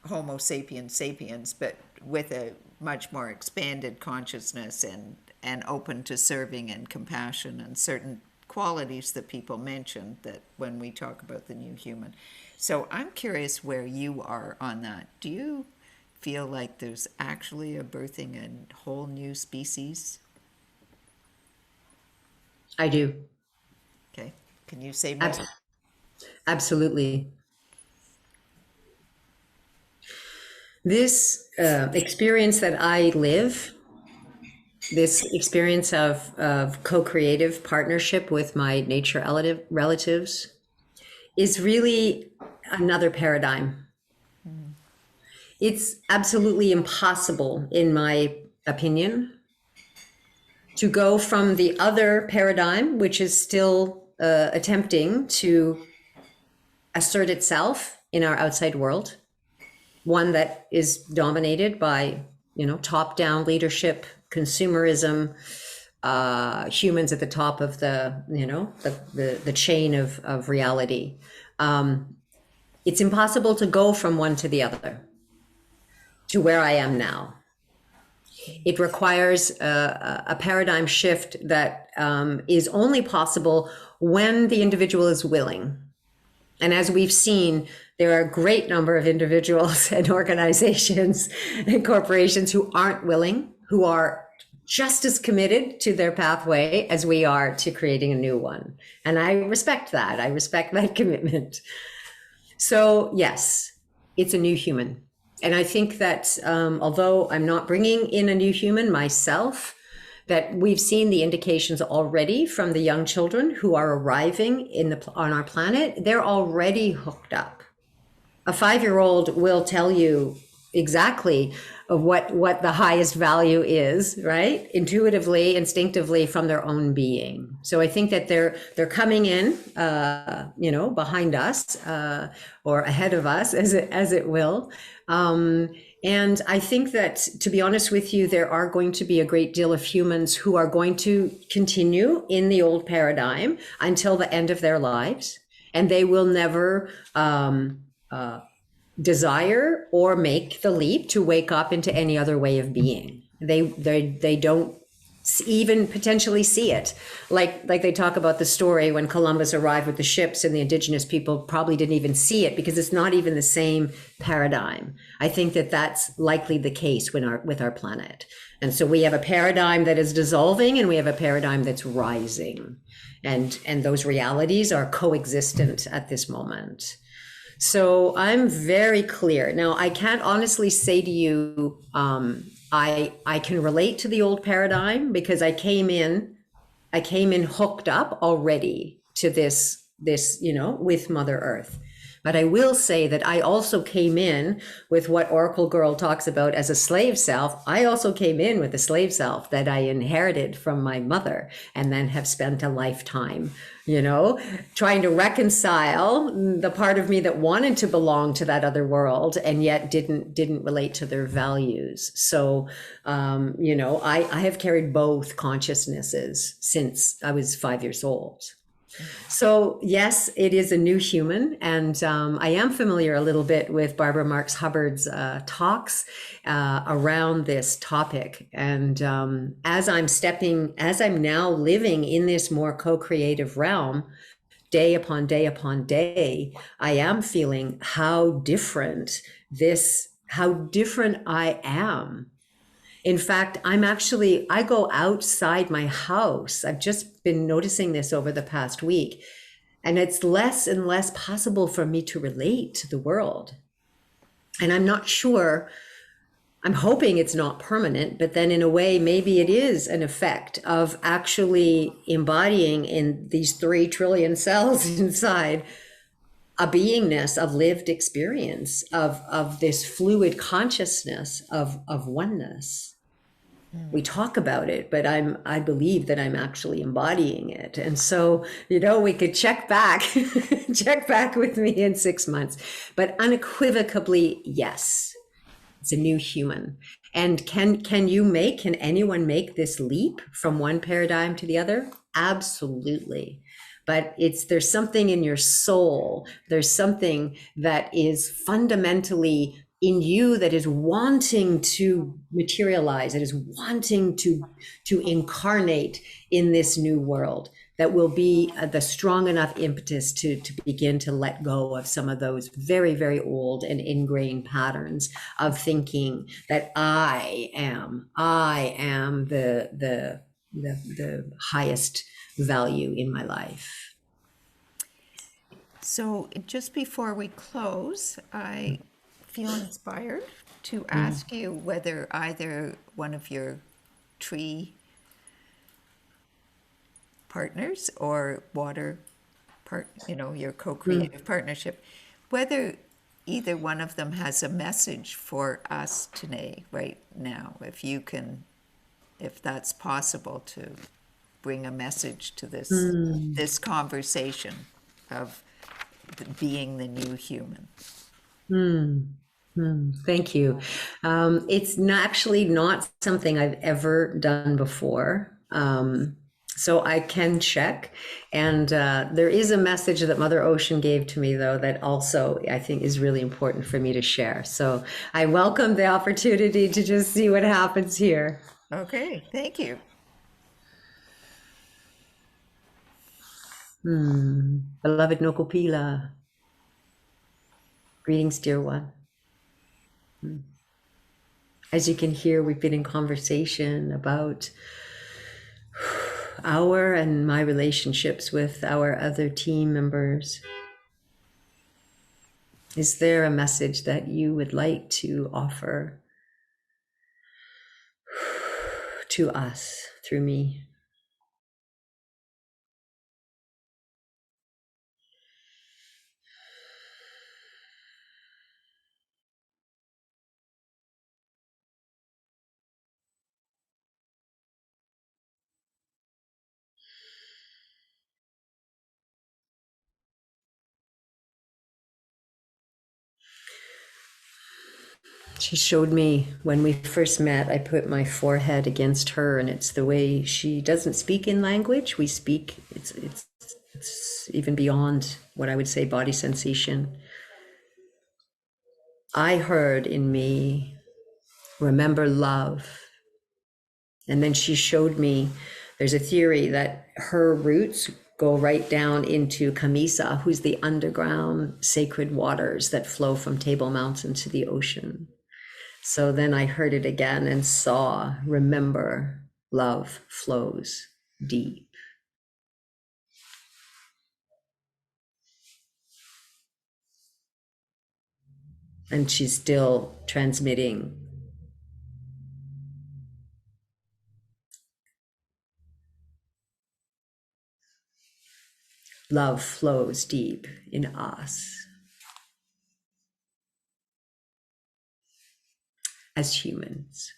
Speaker 1: Homo sapiens sapiens, but with a much more expanded consciousness and open to serving and compassion and certain qualities that people mention that when we talk about the new human. So I'm curious where you are on that. Do you feel like there's actually a birthing a whole new species?
Speaker 2: I do.
Speaker 1: Okay. Can you say more?
Speaker 2: Absolutely. This experience that I live, this experience of co-creative partnership with my nature relatives, is really another paradigm. It's absolutely impossible, in my opinion, to go from the other paradigm, which is still attempting to assert itself in our outside world, one that is dominated by, top-down leadership, consumerism, humans at the top of the chain of reality. It's impossible to go from one to the other, to where I am now. It requires a paradigm shift that is only possible when the individual is willing. And as we've seen, there are a great number of individuals and organizations and corporations who aren't willing, who are just as committed to their pathway as we are to creating a new one. And I respect that. I respect that commitment. So yes, it's a new human. And I think that although I'm not bringing in a new human myself, that we've seen the indications already from the young children who are arriving on our planet. They're already hooked up. A 5-year-old will tell you exactly what the highest value is, right? Intuitively, instinctively, from their own being. So I think that they're coming in, behind us or ahead of us, as it will. And I think that, to be honest with you, there are going to be a great deal of humans who are going to continue in the old paradigm until the end of their lives, and they will never desire or make the leap to wake up into any other way of being. They don't even potentially see it. Like they talk about the story when Columbus arrived with the ships, and the indigenous people probably didn't even see it because it's not even the same paradigm. I think that that's likely the case with our planet. And so we have a paradigm that is dissolving, and we have a paradigm that's rising. And those realities are coexistent at this moment. So I'm very clear. Now, I can't honestly say to you, I can relate to the old paradigm because I came in hooked up already to this, with Mother Earth. But I will say that I also came in with what Oracle Girl talks about as a slave self. I also came in with a slave self that I inherited from my mother, and then have spent a lifetime, trying to reconcile the part of me that wanted to belong to that other world and yet didn't relate to their values. So, I have carried both consciousnesses since I was 5 years old. So yes, it is a new human, and I am familiar a little bit with Barbara Marx Hubbard's talks around this topic. And as I'm now living in this more co-creative realm, day upon day upon day, I am feeling how different I am. In fact, I go outside my house. I've just been noticing this over the past week, and it's less and less possible for me to relate to the world. And I'm not sure, I'm hoping it's not permanent, but then in a way, maybe it is an effect of actually embodying in these 3 trillion cells inside a beingness of lived experience of this fluid consciousness of oneness. We talk about it, but I believe that I'm actually embodying it. And so, you know, we could check back, check back with me in 6 months, but unequivocally, yes, it's a new human. And can anyone make this leap from one paradigm to the other? Absolutely. But there's something in your soul, there's something that is fundamentally in you that is wanting to materialize, that is wanting to incarnate in this new world, that will be the strong enough impetus to begin to let go of some of those very, very old and ingrained patterns of thinking that I am the highest value in my life.
Speaker 1: So just before we close, I feel inspired to ask you whether either one of your tree partners or water your co-creative partnership, whether either one of them has a message for us today, right now, if that's possible to bring a message to this conversation of being the new human.
Speaker 2: Thank you. It's actually not something I've ever done before. So I can check. And there is a message that Mother Ocean gave to me, though, that also I think is really important for me to share. So I welcome the opportunity to just see what happens here.
Speaker 1: Okay, thank you.
Speaker 2: Beloved Nokopila, greetings, dear one. As you can hear, we've been in conversation about our and my relationships with our other team members. Is there a message that you would like to offer to us through me? She showed me when we first met, I put my forehead against her, and it's the way she doesn't speak in language. We speak, it's even beyond what I would say body sensation. I heard in me, remember love. And then she showed me, there's a theory that her roots go right down into Kamisa, who's the underground sacred waters that flow from Table Mountain to the ocean. So then I heard it again and saw, remember, love flows deep. And she's still transmitting. Love flows deep in us as humans.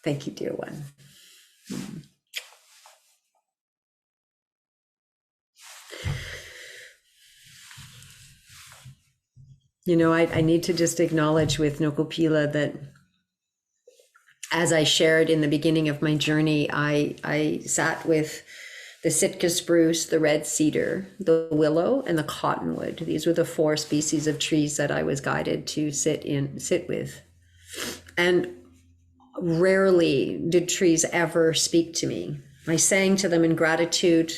Speaker 2: Thank you, dear one. You know, I need to just acknowledge with Nokopila that as I shared in the beginning of my journey, I sat with the Sitka spruce, the red cedar, the willow, and the cottonwood. These were the 4 species of trees that I was guided to sit with. And rarely did trees ever speak to me. I sang to them in gratitude,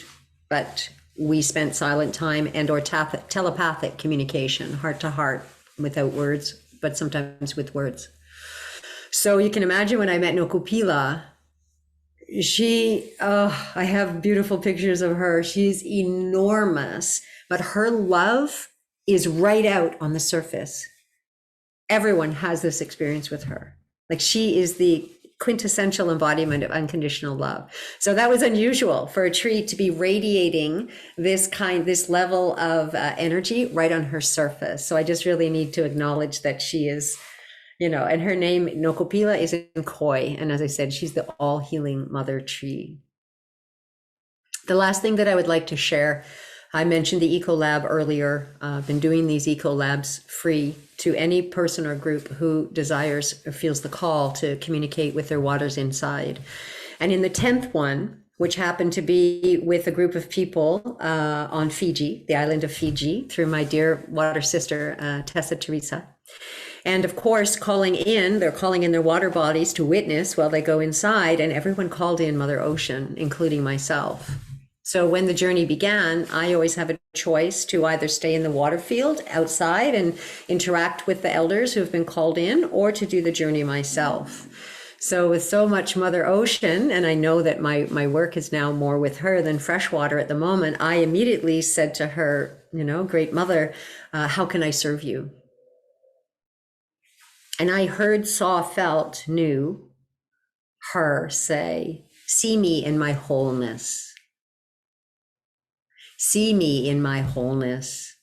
Speaker 2: but we spent silent time and or telepathic communication, heart to heart, without words, but sometimes with words. So you can imagine when I met Nokopila, I have beautiful pictures of her. She's enormous, but her love is right out on the surface. Everyone has this experience with her. Like she is the quintessential embodiment of unconditional love. So that was unusual for a tree to be radiating this level of energy right on her surface. So I just really need to acknowledge that she is, and her name, Nokopila, is in Koi. And as I said, she's the all healing mother tree. The last thing that I would like to share, I mentioned the Eco Lab earlier. I've been doing these Eco Labs free to any person or group who desires or feels the call to communicate with their waters inside. And in the 10th one, which happened to be with a group of people on Fiji, the island of Fiji, through my dear water sister, Tessa Teresa. And of course, they're calling in their water bodies to witness while they go inside, and everyone called in Mother Ocean, including myself. So when the journey began, I always have a choice to either stay in the water field outside and interact with the elders who have been called in, or to do the journey myself. So with so much Mother Ocean, and I know that my work is now more with her than freshwater at the moment, I immediately said to her, Great Mother, how can I serve you? And I heard, saw, felt, knew her say, see me in my wholeness. See me in my wholeness.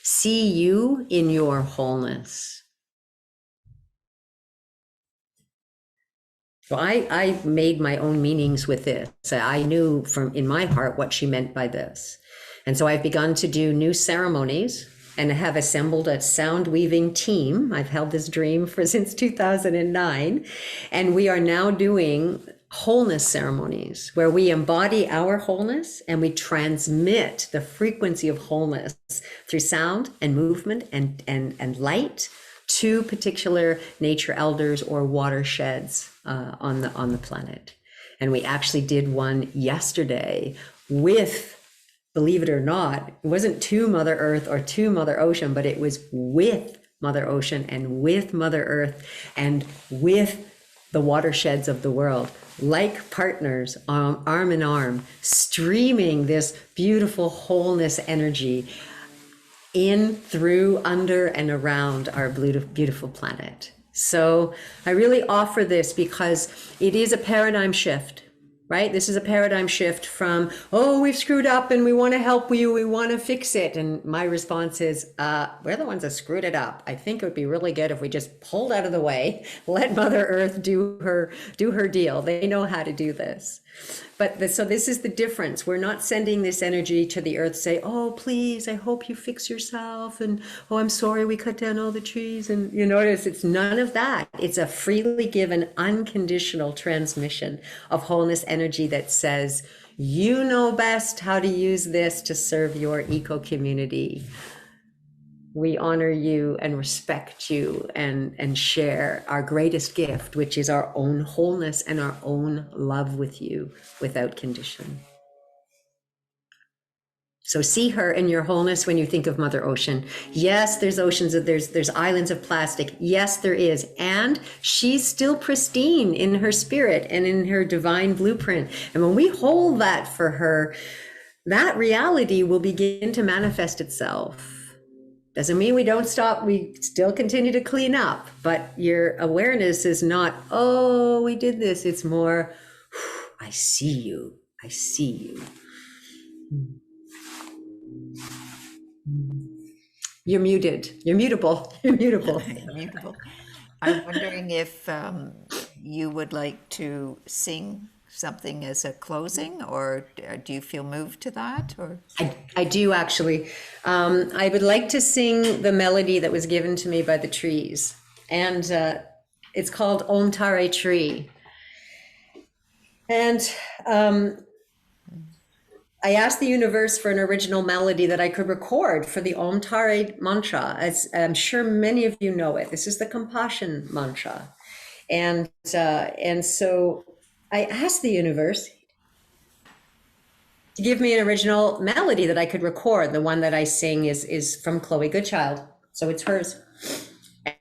Speaker 2: See you in your wholeness. So I made my own meanings with this. I knew from in my heart what she meant by this. And so I've begun to do new ceremonies and have assembled a sound weaving team. I've held this dream since 2009. And we are now doing wholeness ceremonies where we embody our wholeness and we transmit the frequency of wholeness through sound and movement and light to particular nature elders or watersheds on the planet. And we actually did one yesterday with, believe it or not, it wasn't to Mother Earth or to Mother Ocean, but it was with Mother Ocean and with Mother Earth and with the watersheds of the world, like partners, arm in arm, streaming this beautiful wholeness energy in, through, under, and around our beautiful planet. So I really offer this because it is a paradigm shift, right? This is a paradigm shift from, oh, we've screwed up and we want to help you, we want to fix it. And my response is, we're the ones that screwed it up. I think it would be really good if we just pulled out of the way, let Mother Earth do her deal. They know how to do this. So this is the difference. We're not sending this energy to the earth, say, oh, please, I hope you fix yourself. And, oh, I'm sorry, we cut down all the trees. And you notice it's none of that. It's a freely given, unconditional transmission of wholeness energy that says, you know best how to use this to serve your eco community. We honor you and respect you and share our greatest gift, which is our own wholeness and our own love with you without condition. So see her in your wholeness when you think of Mother Ocean. Yes, there's oceans, there's islands of plastic. Yes, there is. And she's still pristine in her spirit and in her divine blueprint. And when we hold that for her, that reality will begin to manifest itself. Doesn't mean we don't stop. We still continue to clean up, but your awareness is not, oh, we did this. It's more, I see you. I see you. You're muted. You're mutable. You're mutable.
Speaker 1: Mutable. I'm wondering if you would like to sing something as a closing, or do you feel moved to that? Or
Speaker 2: I do actually. I would like to sing the melody that was given to me by the trees, and it's called Om Tare Tree. And I asked the universe for an original melody that I could record for the Om Tare mantra. As I'm sure many of you know it, this is the compassion mantra, and so I asked the universe to give me an original melody that I could record. The one that I sing is from Chloe Goodchild, so it's hers.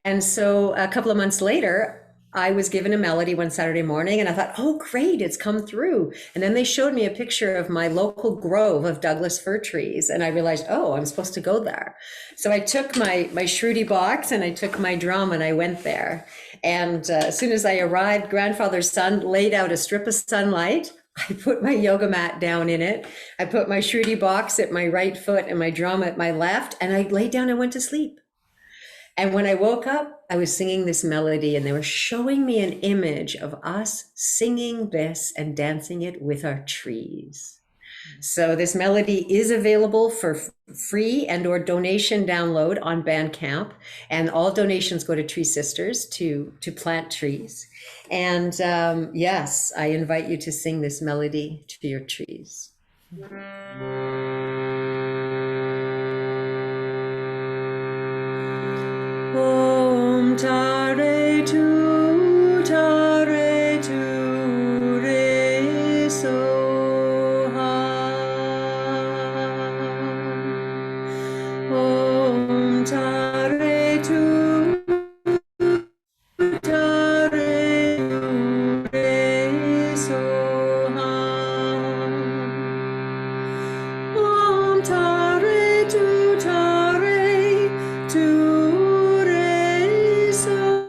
Speaker 2: And so a couple of months later, I was given a melody one Saturday morning, and I thought, oh, great, it's come through. And then they showed me a picture of my local grove of Douglas fir trees, and I realized, oh, I'm supposed to go there. So I took my Shruti box and I took my drum and I went there. And as soon as I arrived, grandfather's son laid out a strip of sunlight. I put my yoga mat down in it. I put my Shruti box at my right foot and my drum at my left, and I laid down and went to sleep. And when I woke up, I was singing this melody, and they were showing me an image of us singing this and dancing it with our trees. So this melody is available for free and or donation download on Bandcamp, and all donations go to Tree Sisters to plant trees. And yes, I invite you to sing this melody to your trees. Om Tare Tu Tare Tu Re Soha. Om Tare Tu Tare Tu Re Soha. Om Tare Tu Tare Tu Re Soha.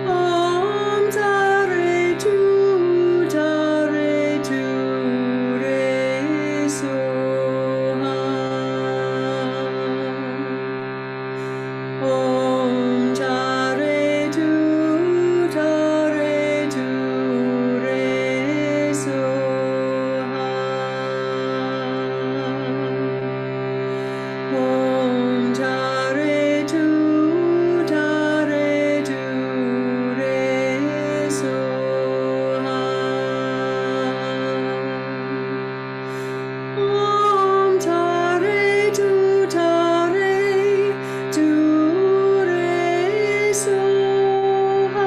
Speaker 2: Om Tare Tu Tare Tu Re Soha. Om Tare Tu Tare Tu Re Soha. Om Tare Tu Tare Tu Re Soha. Om Tare Tu Tare Tu Re Soha.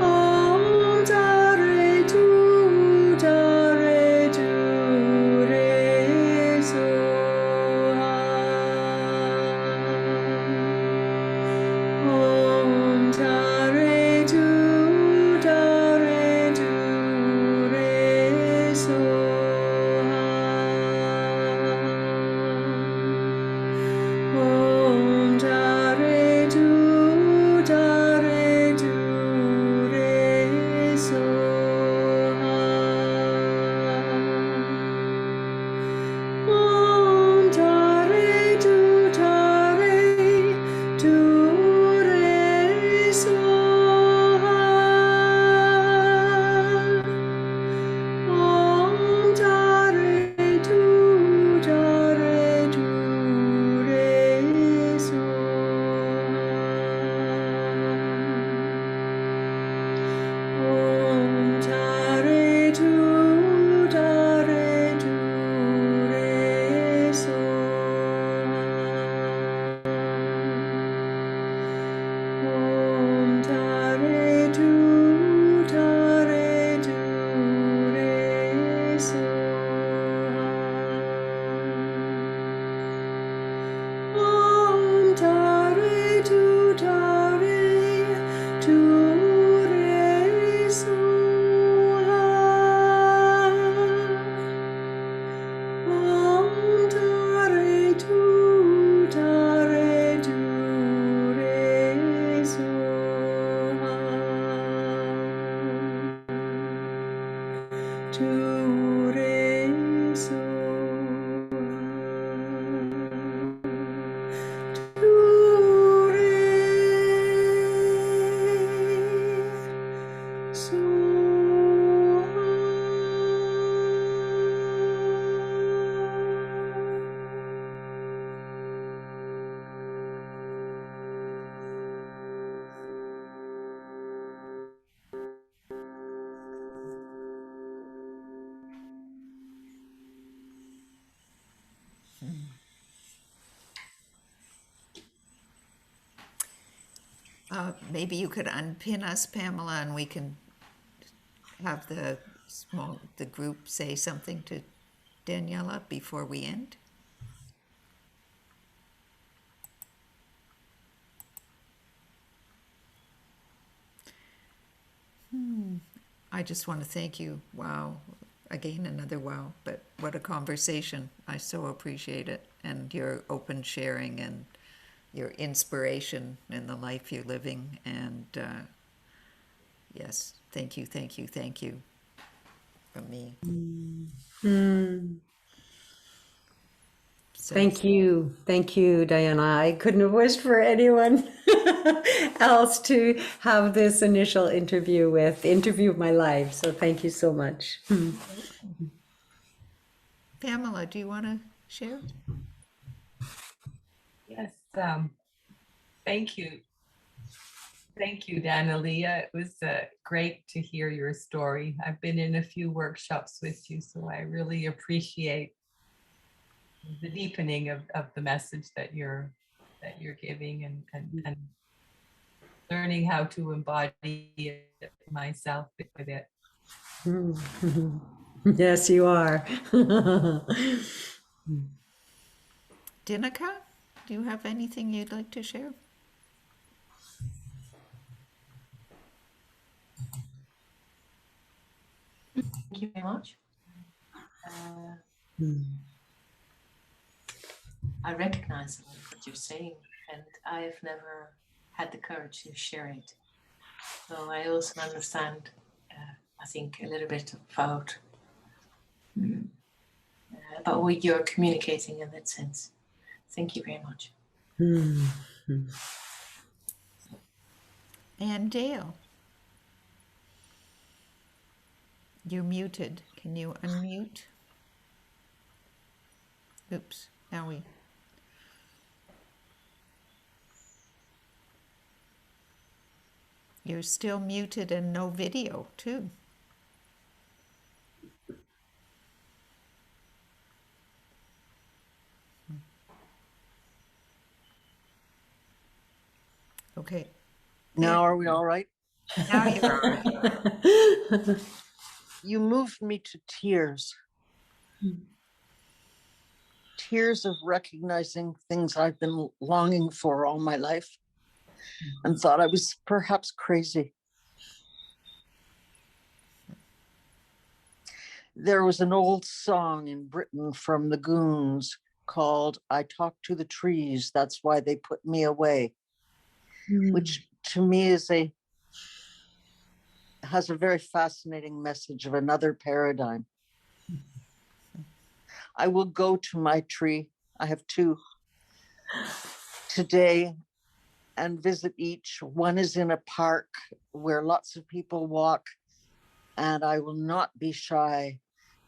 Speaker 2: Om Tare Tu Tare Tu Re Soha. Om Tare Tu Tare Tu Re Soha. Om Tare Tu Tare Tu Re Soha. Om Tare Tu Tare Tu Re Soha. Om Tare Tu Tare Tu Re Soha. Om Tare Tu Tare Tu Re Soha. Om Tare Tu Tare Tu Re Soha. Om Tare Tu Tare Tu Re Soha. Om Tare Tu Tare Tu Re Soha. Tu Re Soha. Tu Re Soha.
Speaker 1: Maybe you could unpin us, Pamela, and we can have the group say something to Daniela before we end. I just want to thank you. Wow, again, another wow. But what a conversation. I so appreciate it. And your open sharing and your inspiration in the life you're living. And yes, thank you, thank you, thank you from me. So,
Speaker 2: Thank you, Diana. I couldn't have wished for anyone else to have this initial interview with, the interview of my life. So thank you so much.
Speaker 1: Pamela, do you want to share?
Speaker 3: Yes, thank you. Thank you, Danielea. It was great to hear your story. I've been in a few workshops with you, so I really appreciate the deepening of the message that you're giving, and learning how to embody it myself with it.
Speaker 2: Yes, you are.
Speaker 1: Dinika, do you have anything you'd like to share?
Speaker 4: Thank you very much. I recognize a lot of what you're saying, and I've never had the courage to share it. So I also understand, I think, a little bit about what you're communicating in that sense. Thank you very much.
Speaker 1: And Dale, you're muted. Can you unmute? Oops, now we... You're still muted and no video, too. Okay.
Speaker 5: Now are we all right?
Speaker 1: Now you're all right.
Speaker 5: You moved me to tears. Tears of recognizing things I've been longing for all my life and thought I was perhaps crazy. There was an old song in Britain from the Goons called "I Talk to the Trees, That's Why They Put Me Away," which to me has a very fascinating message of another paradigm. I will go to my tree, I have two, today and visit each. One is in a park where lots of people walk, and I will not be shy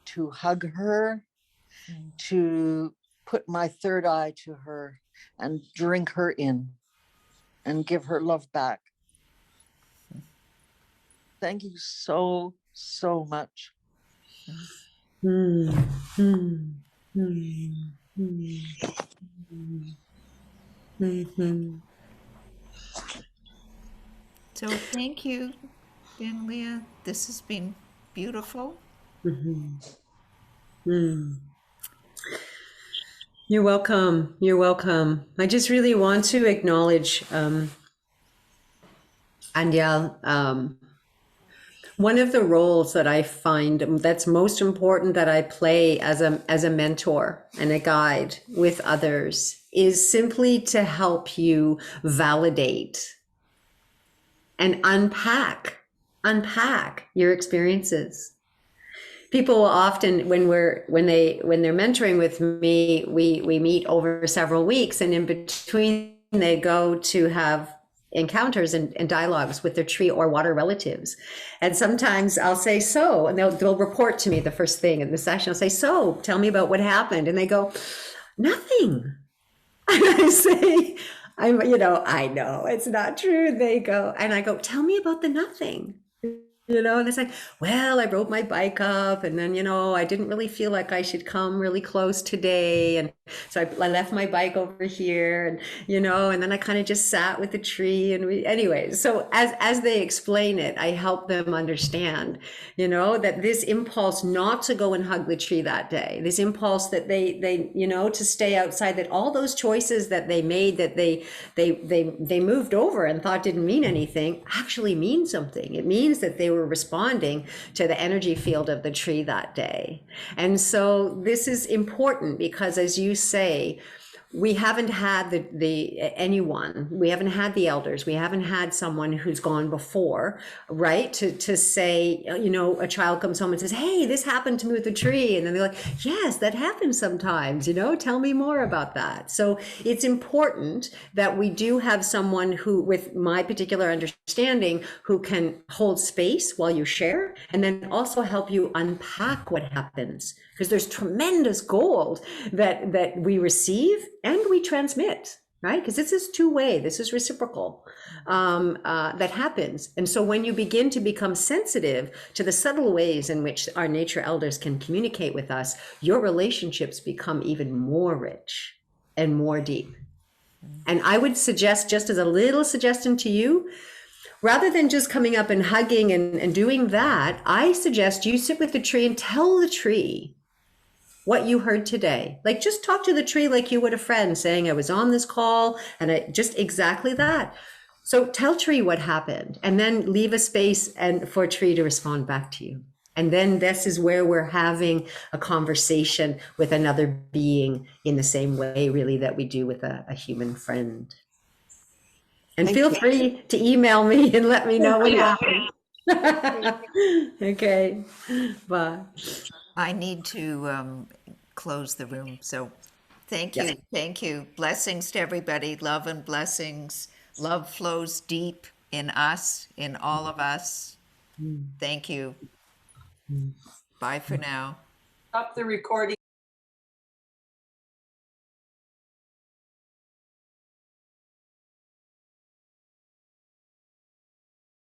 Speaker 5: to hug her, to put my third eye to her and drink her in and give her love back. Thank you so, so much.
Speaker 1: So thank you, Danielea. This has been beautiful.
Speaker 2: You're welcome. You're welcome. I just really want to acknowledge, Andial, one of the roles that I find that's most important that I play as a mentor and a guide with others is simply to help you validate and unpack your experiences. People will often, when they're mentoring with me, we meet over several weeks, and in between they go to have encounters and dialogues with their tree or water relatives. And sometimes I'll say, so, and they'll report to me the first thing in the session. I'll say, so, tell me about what happened. And they go, nothing. And I say, I know it's not true. They go, and I go, tell me about the nothing. And it's like, well, I rode my bike up, and then, I didn't really feel like I should come really close today. And so I left my bike over here, and then I kind of just sat with the tree. And anyway, so as they explain it, I help them understand, that this impulse not to go and hug the tree that day, this impulse that they to stay outside, that all those choices that they made, that they moved over and thought didn't mean anything, actually mean something. It means that they were were responding to the energy field of the tree that day. And so this is important because, as you say, we haven't had anyone, we haven't had the elders, we haven't had someone who's gone before, right? To say, you know, a child comes home and says, hey, this happened to me with the tree. And then they're like, yes, that happens sometimes, you know, tell me more about that. So it's important that we do have someone who, with my particular understanding, who can hold space while you share, and then also help you unpack what happens. Because there's tremendous gold that we receive and we transmit, right? Because this is two-way, this is reciprocal, that happens. And so when you begin to become sensitive to the subtle ways in which our nature elders can communicate with us, your relationships become even more rich and more deep. And I would suggest, just as a little suggestion to you, rather than just coming up and hugging and doing that, I suggest you sit with the tree and tell the tree what you heard today. Like, just talk to the tree like you would a friend, saying, I was on this call and I just exactly that. So tell tree what happened, and then leave a space and for tree to respond back to you. And then this is where we're having a conversation with another being in the same way, really, that we do with a human friend. And feel free to email me and let me know what happened. Okay, bye.
Speaker 1: I need to close the room. So thank you. Thank you. Blessings to everybody. Love and blessings. Love flows deep in us, in all of us. Thank you. Bye for now.
Speaker 3: Stop the recording.